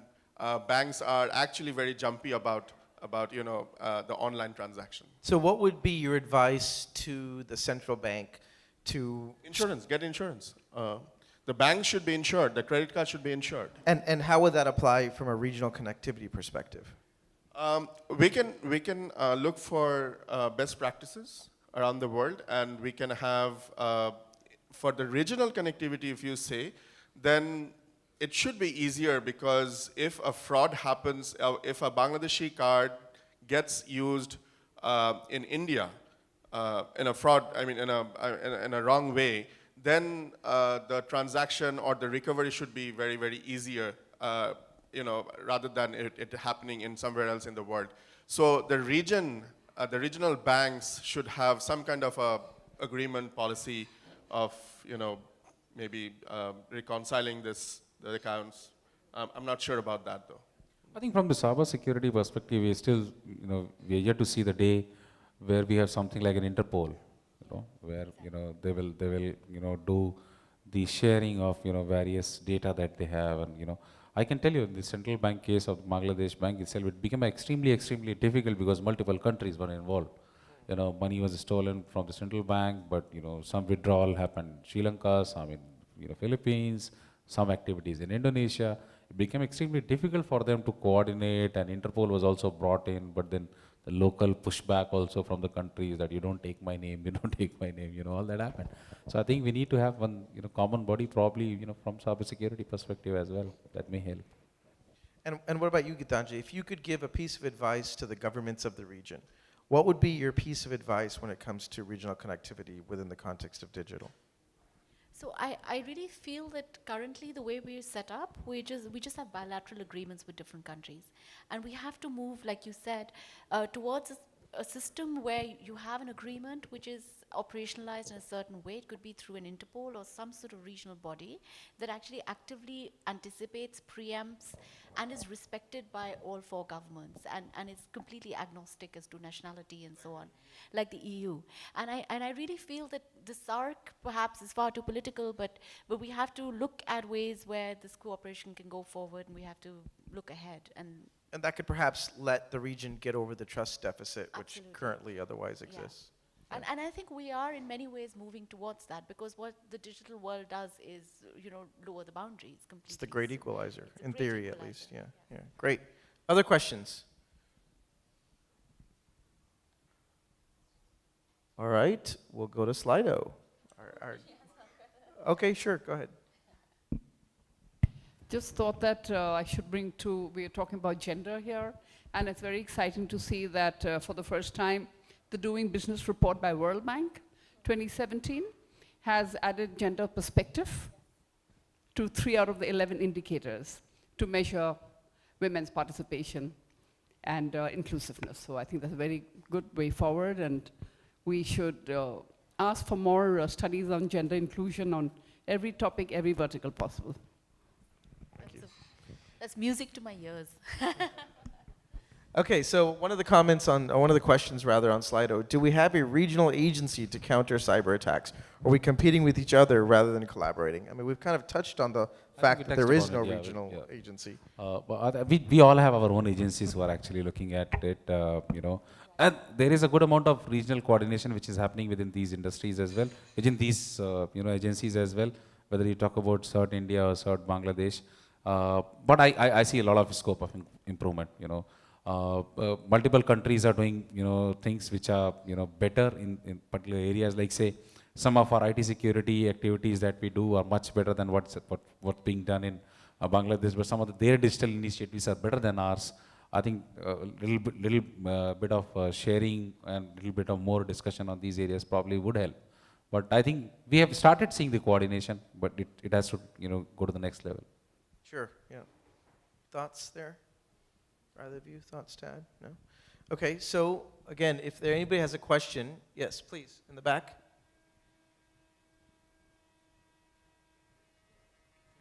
banks are actually very jumpy about the online transaction. So what would be your advice to the central bank to... Insurance, get insurance. The bank should be insured, the credit card should be insured. And how would that apply from a regional connectivity perspective? We can look for best practices around the world, and we can have, for the regional connectivity, if you say, then it should be easier, because if a fraud happens, if a Bangladeshi card gets used in India in a fraud, in a wrong way, then the transaction or the recovery should be very, very easier, rather than it happening in somewhere else in the world. So the regional banks should have some kind of a agreement policy of, maybe reconciling the accounts. I'm not sure about that, though. I think from the cyber security perspective, we still, we are yet to see the day where we have something like an Interpol, where they will do the sharing of various data that they have, and I can tell you in the central bank case of Bangladesh bank itself, it became extremely difficult because multiple countries were involved. Money was stolen from the central bank, but some withdrawal happened in Sri Lanka, some in Philippines, some activities in Indonesia. It became extremely difficult for them to coordinate, and Interpol was also brought in, but then the local pushback also from the countries that you don't take my name, you don't take my name, all that happened. So I think we need to have one common body, probably from cybersecurity perspective as well. That may help. And what about you, Gitanjali? If you could give a piece of advice to the governments of the region, what would be your piece of advice when it comes to regional connectivity within the context of digital? So I really feel that currently the way we're set up, we just have bilateral agreements with different countries. And we have to move, like you said, towards a system where you have an agreement which is operationalized in a certain way. It could be through an Interpol or some sort of regional body that actually actively anticipates, preempts, and is respected by all four governments, and is completely agnostic as to nationality and so on, like the EU. And I really feel that the SAARC perhaps is far too political, but we have to look at ways where this cooperation can go forward, and we have to look ahead. And that could perhaps let the region get over the trust deficit, which Absolutely. currently otherwise exists. Yeah. And I think we are in many ways moving towards that, because what the digital world does is, lower the boundaries completely. It's the great equalizer, It's a in great theory at equalizer, least. Yeah, yeah. yeah. Great. Other questions? All right, we'll go to Slido. Okay, sure, go ahead. Just thought that I should bring to, we're talking about gender here, and it's very exciting to see that for the first time, the Doing Business report by World Bank 2017 has added gender perspective to 3 out of the 11 indicators to measure women's participation and inclusiveness. So I think that's a very good way forward, and we should ask for more studies on gender inclusion on every topic, every vertical possible. That's music to my ears. Okay, so one of the comments on, one of the questions rather on Slido, do we have a regional agency to counter cyber attacks? Are we competing with each other rather than collaborating? I mean, we've kind of touched on the fact that there is no regional agency. We all have our own agencies who are actually looking at it, and there is a good amount of regional coordination which is happening within these industries as well, within these agencies as well, whether you talk about CERT India or CERT Bangladesh. But I see a lot of scope of improvement. Multiple countries are doing things which are better in particular areas. Like say, some of our IT security activities that we do are much better than what's being done in Bangladesh. But some of their digital initiatives are better than ours. I think little bit of sharing and little bit of more discussion on these areas probably would help. But I think we have started seeing the coordination, but it has to go to the next level. Sure, yeah. Thoughts there? Either of you, thoughts to add? No? Okay, so again, if anybody has a question, yes, please, in the back.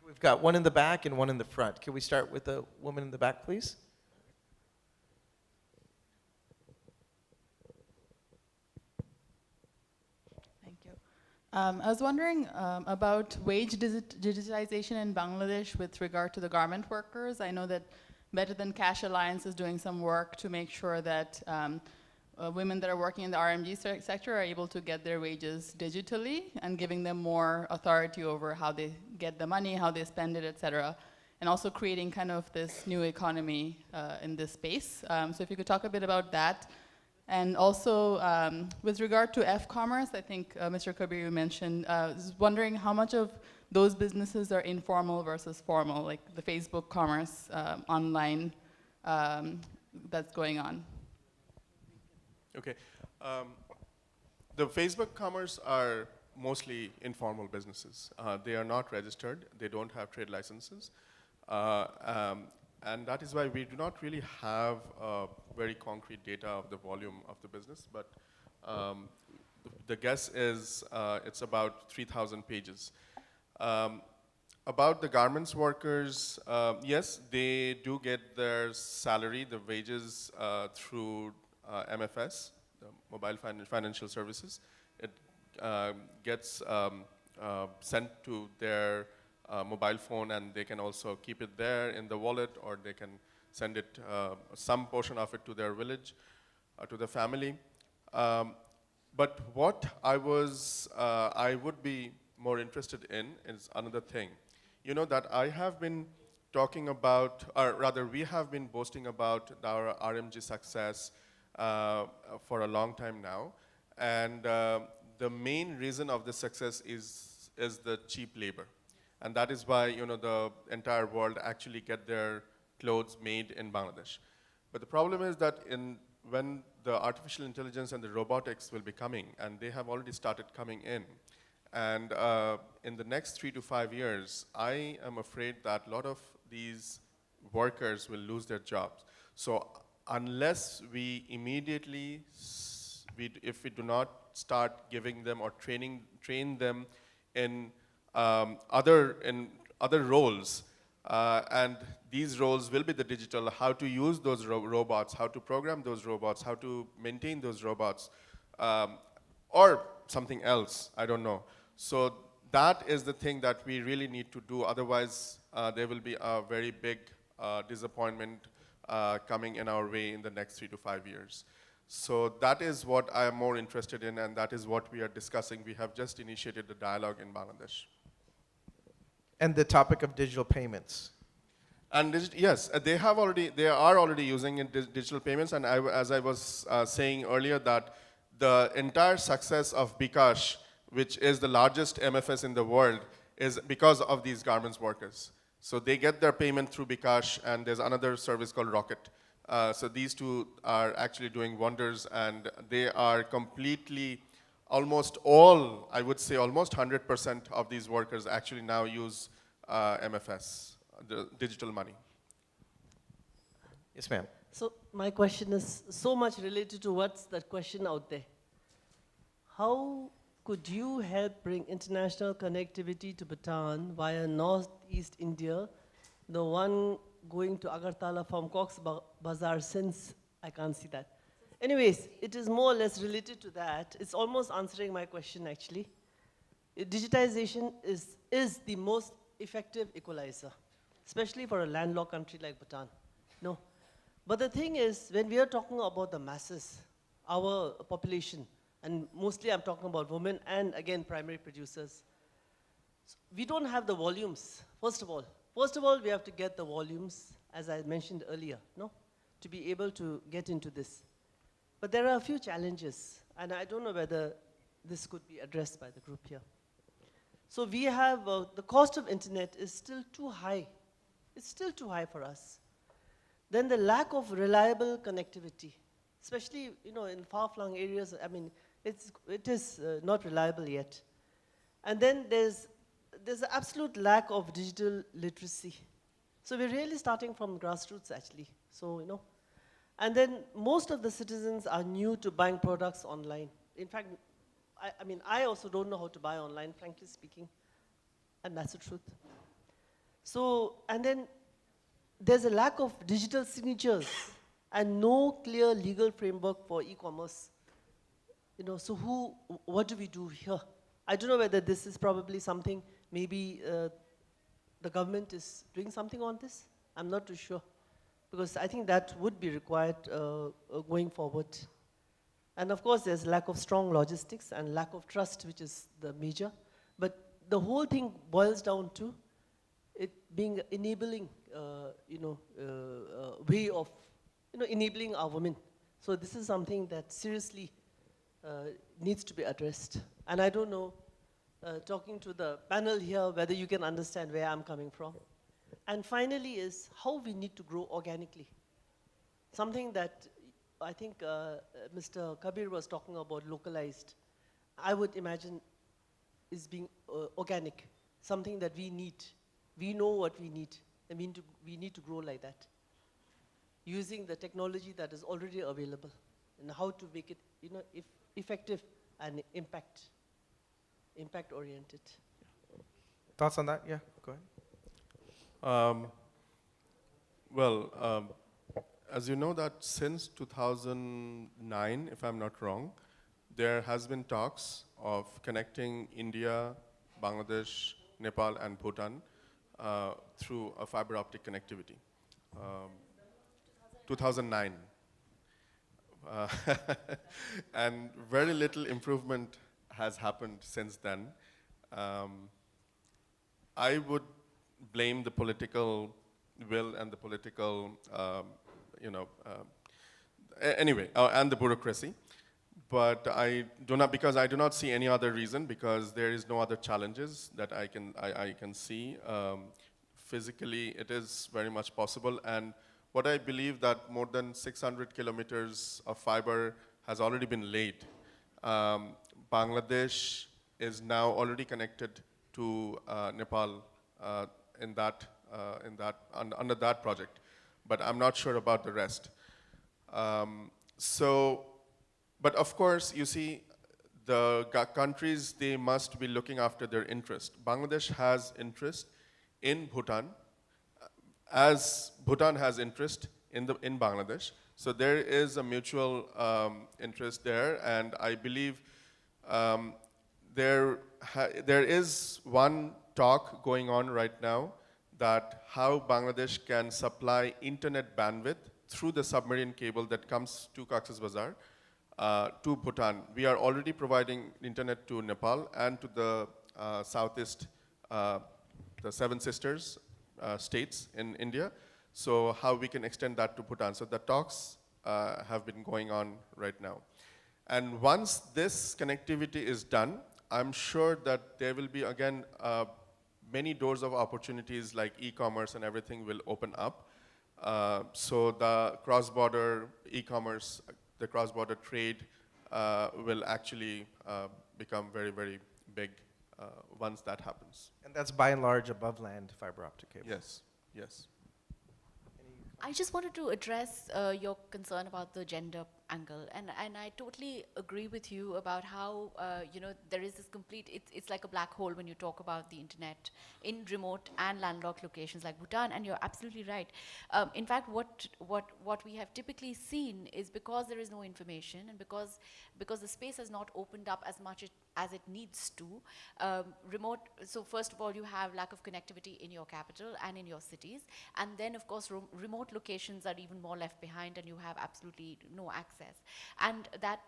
We've got one in the back and one in the front. Can we start with the woman in the back, please? Thank you. I was wondering about wage digitization in Bangladesh with regard to the garment workers. I know that Better Than Cash Alliance is doing some work to make sure that women that are working in the RMG sector are able to get their wages digitally and giving them more authority over how they get the money, how they spend it, et cetera, and also creating kind of this new economy in this space. So if you could talk a bit about that. And also, with regard to F-commerce, I think Mr. Kabir, you mentioned, I was wondering how much of those businesses are informal versus formal, like the Facebook commerce online that's going on. Okay. The Facebook commerce are mostly informal businesses. They are not registered. They don't have trade licenses. And that is why we do not really have very concrete data of the volume of the business. But the guess is it's about 3,000 pages. About the garments workers, yes, they do get their salary, the wages through MFS, the mobile financial services. It gets sent to their mobile phone, and they can also keep it there in the wallet, or they can send it, some portion of it to their village, to the family. But what I would be more interested in is another thing. You know that I have been talking about, or rather we have been boasting about our RMG success for a long time now. And the main reason of this success is the cheap labor. And that is why, you know, the entire world actually get their clothes made in Bangladesh. But the problem is that when the artificial intelligence and the robotics will be coming, and they have already started coming in, and in the next 3 to 5 years, I am afraid that a lot of these workers will lose their jobs. So unless we immediately, if we do not start giving them or train them in other roles, and these roles will be the digital, how to use those robots, how to program those robots, how to maintain those robots, or something else, I don't know. So that is the thing that we really need to do. Otherwise, there will be a very big disappointment coming in our way in the next 3 to 5 years. So that is what I am more interested in, and that is what we are discussing. We have just initiated the dialogue in Bangladesh. And the topic of digital payments. And yes, they are already using digital payments. And as I was saying earlier, that the entire success of bKash, which is the largest MFS in the world, is because of these garments workers. So they get their payment through bKash, and there's another service called Rocket. So these two are actually doing wonders, and they are completely, almost all, I would say almost 100% of these workers actually now use MFS, the digital money. Yes, ma'am. So my question is so much related to what's that question out there. How could you help bring international connectivity to Bhutan via northeast India, the one going to Agartala from Cox's Bazar, since I can't see that. Anyways, it is more or less related to that. It's almost answering my question, actually. Digitization is the most effective equalizer, especially for a landlocked country like Bhutan. No. But the thing is, when we are talking about the masses, our population, and mostly I'm talking about women and, again, primary producers, we don't have the volumes, first of all. First of all, we have to get the volumes, as I mentioned earlier, no? To be able to get into this. But there are a few challenges, and I don't know whether this could be addressed by the group here. So we have, the cost of internet is still too high. It's still too high for us. Then the lack of reliable connectivity, especially, you know, in far-flung areas, I mean, it is not reliable yet. And then there's an absolute lack of digital literacy. So we're really starting from grassroots, actually. So, you know, and then most of the citizens are new to buying products online. In fact, I mean, I also don't know how to buy online, frankly speaking, and that's the truth. So, and then there's a lack of digital signatures and no clear legal framework for e-commerce. You know, so what do we do here? I don't know whether this is probably something, maybe the government is doing something on this. I'm not too sure, because I think that would be required going forward. And of course, there's lack of strong logistics and lack of trust, which is the major. But the whole thing boils down to it being enabling, way of, enabling our women. So this is something that seriously needs to be addressed. And I don't know, talking to the panel here, whether you can understand where I'm coming from. And finally is how we need to grow organically. Something that I think Mr. Kabir was talking about, localized, I would imagine is being organic, something that we need. We know what we need, and we need to grow like that, using the technology that is already available, and how to make it effective and impact-oriented. Thoughts on that? Yeah, go ahead. As you know that since 2009, if I'm not wrong, there has been talks of connecting India, Bangladesh, Nepal, and Bhutan through a fiber optic connectivity. 2009. Uh, and very little improvement has happened since then. I would blame the political will and the political, anyway, and the bureaucracy. But because I do not see any other reason, because there is no other challenges that I can see. Physically, it is very much possible. And what I believe that more than 600 kilometers of fiber has already been laid. Bangladesh is now already connected to Nepal under that project, but I'm not sure about the rest. But of course, you see, the countries, they must be looking after their interest. Bangladesh has interest in Bhutan, as Bhutan has interest in Bangladesh. So there is a mutual interest there, and I believe there is one talk going on right now that how Bangladesh can supply internet bandwidth through the submarine cable that comes to Cox's Bazar to Bhutan. We are already providing internet to Nepal and to the southeast, the Seven Sisters states in India. So how we can extend that to Bhutan. So the talks have been going on right now. And once this connectivity is done, I'm sure that there will be, again, many doors of opportunities like e-commerce and everything will open up. So the cross-border e-commerce, the cross-border trade will actually become very, very big once that happens. And that's by and large above land fiber optic cable. Yes, yes. I just wanted to address your concern about the gender angle, and I totally agree with you about how there is this complete, it's like a black hole when you talk about the internet in remote and landlocked locations like Bhutan, and you're absolutely right. In fact, what we have typically seen is because there is no information and because the space has not opened up as much as it needs to, so first of all, you have lack of connectivity in your capital and in your cities, and then of course remote locations are even more left behind and you have absolutely no access. And that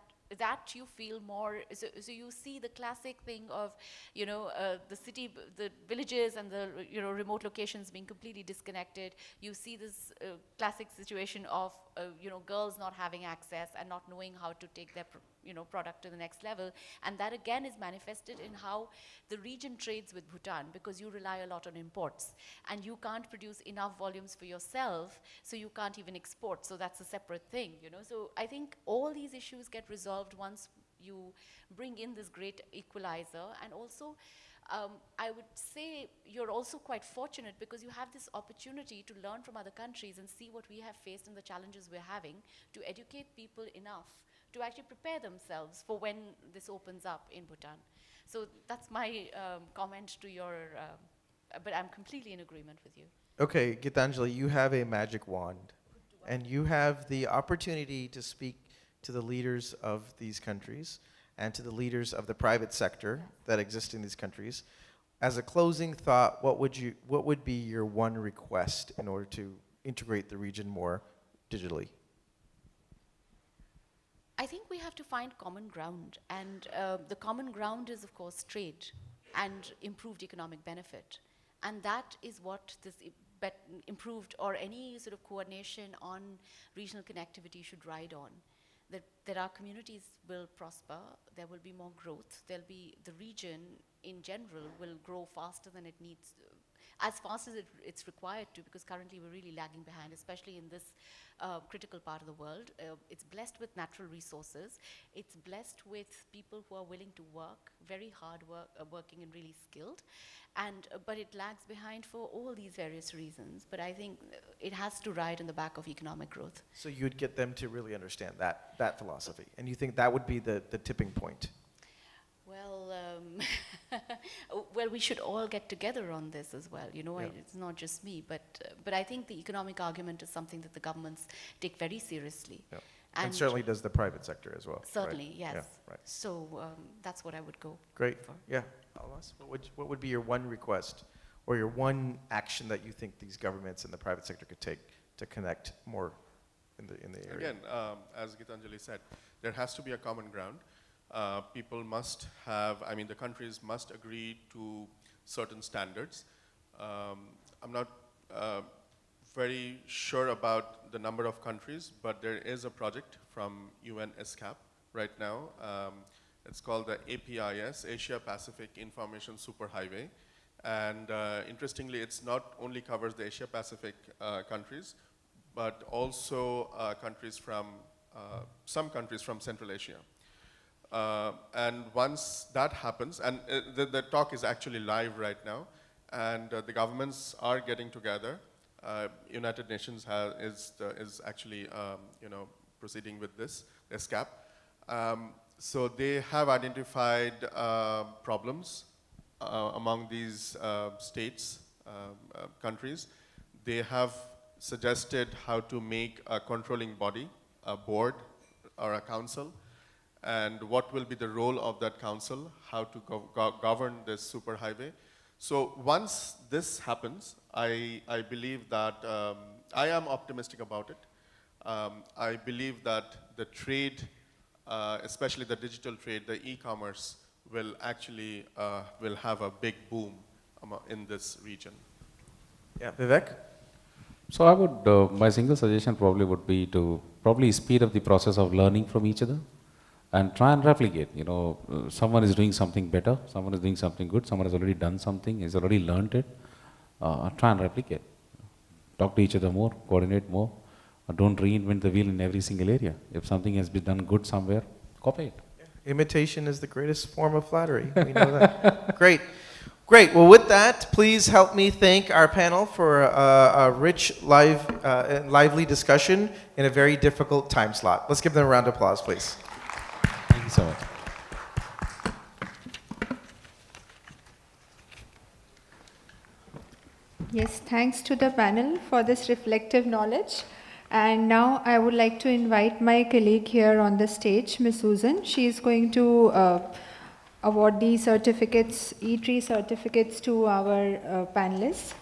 you feel more, so you see the classic thing of, the city, the villages and the, remote locations being completely disconnected. You see this classic situation of, girls not having access and not knowing how to take their, product to the next level. And that again is manifested in how the region trades with Bhutan, because you rely a lot on imports and you can't produce enough volumes for yourself, so you can't even export. So that's a separate thing, So I think all these issues get resolved once you bring in this great equalizer. And also, I would say you're also quite fortunate because you have this opportunity to learn from other countries and see what we have faced and the challenges we're having, to educate people enough to actually prepare themselves for when this opens up in Bhutan. So that's my comment to your, but I'm completely in agreement with you. Okay, Gitanjali, you have a magic wand, and you have the opportunity to speak to the leaders of these countries and to the leaders of the private sector that exist in these countries. As a closing thought, what would be your one request in order to integrate the region more digitally? I think we have to find common ground, and the common ground is, of course, trade and improved economic benefit. And that is what this improved or any sort of coordination on regional connectivity should ride on. That our communities will prosper, there will be more growth, the region in general will grow faster than it needs, as fast as it's required to, because currently we're really lagging behind, especially in this critical part of the world. It's blessed with natural resources. It's blessed with people who are willing to work, very hard working and really skilled. But it lags behind for all these various reasons. But I think it has to ride on the back of economic growth. So you'd get them to really understand that philosophy, and you think that would be the tipping point? Well, well, we should all get together on this as well. You know, Yeah. it's not just me, but I think the economic argument is something that the governments take very seriously. Yeah. And certainly does the private sector as well. right? Certainly, yes. Yeah, right. So that's what I would go Great. for. Yeah. Almas, what would be your one request or your one action that you think these governments and the private sector could take to connect more in the area? Again, as Gitanjali said, there has to be a common ground. People must have, I mean, the countries must agree to certain standards. I'm not very sure about the number of countries, but there is a project from UN SCAP right now. It's called the APIS, Asia Pacific Information Superhighway. And interestingly, it's not only covers the Asia Pacific countries, but also countries from, some countries from Central Asia. And once that happens, and the talk is actually live right now, and the governments are getting together. United Nations is actually proceeding with this, SCAP. So they have identified problems among these states, countries. They have suggested how to make a controlling body, a board or a council, and what will be the role of that council, how to govern this superhighway. So once this happens, I believe that, I am optimistic about it. I believe that the trade, especially the digital trade, the e-commerce, will actually will have a big boom in this region. Yeah, Vivek? So I would, my single suggestion probably would be to probably speed up the process of learning from each other and try and replicate. You know, someone is doing something better, someone is doing something good, someone has already done something, has already learned it. Try and replicate. Talk to each other more, coordinate more. Don't reinvent the wheel in every single area. If something has been done good somewhere, copy it. Imitation is the greatest form of flattery. We know that. Great. Great. Well, with that, please help me thank our panel for a rich, lively discussion in a very difficult time slot. Let's give them a round of applause, please. Thank you so much. Yes, thanks to the panel for this reflective knowledge. And now I would like to invite my colleague here on the stage, Ms. Susan. She is going to award the certificates, E3 certificates to our panelists.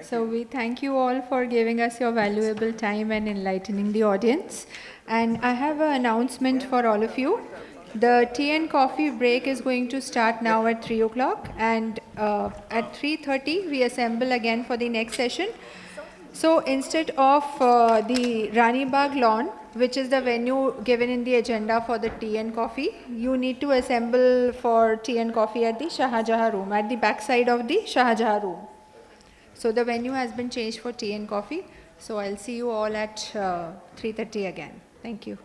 So we thank you all for giving us your valuable time and enlightening the audience. And I have an announcement for all of you. The tea and coffee break is going to start now at 3 o'clock, and at 3:30 we assemble again for the next session. So instead of the Rani Bagh lawn, which is the venue given in the agenda for the tea and coffee, you need to assemble for tea and coffee at the Shahjahan room, at the back side of the Shahjahan room. So the venue has been changed for tea and coffee. So I'll see you all at 3:30 again. Thank you.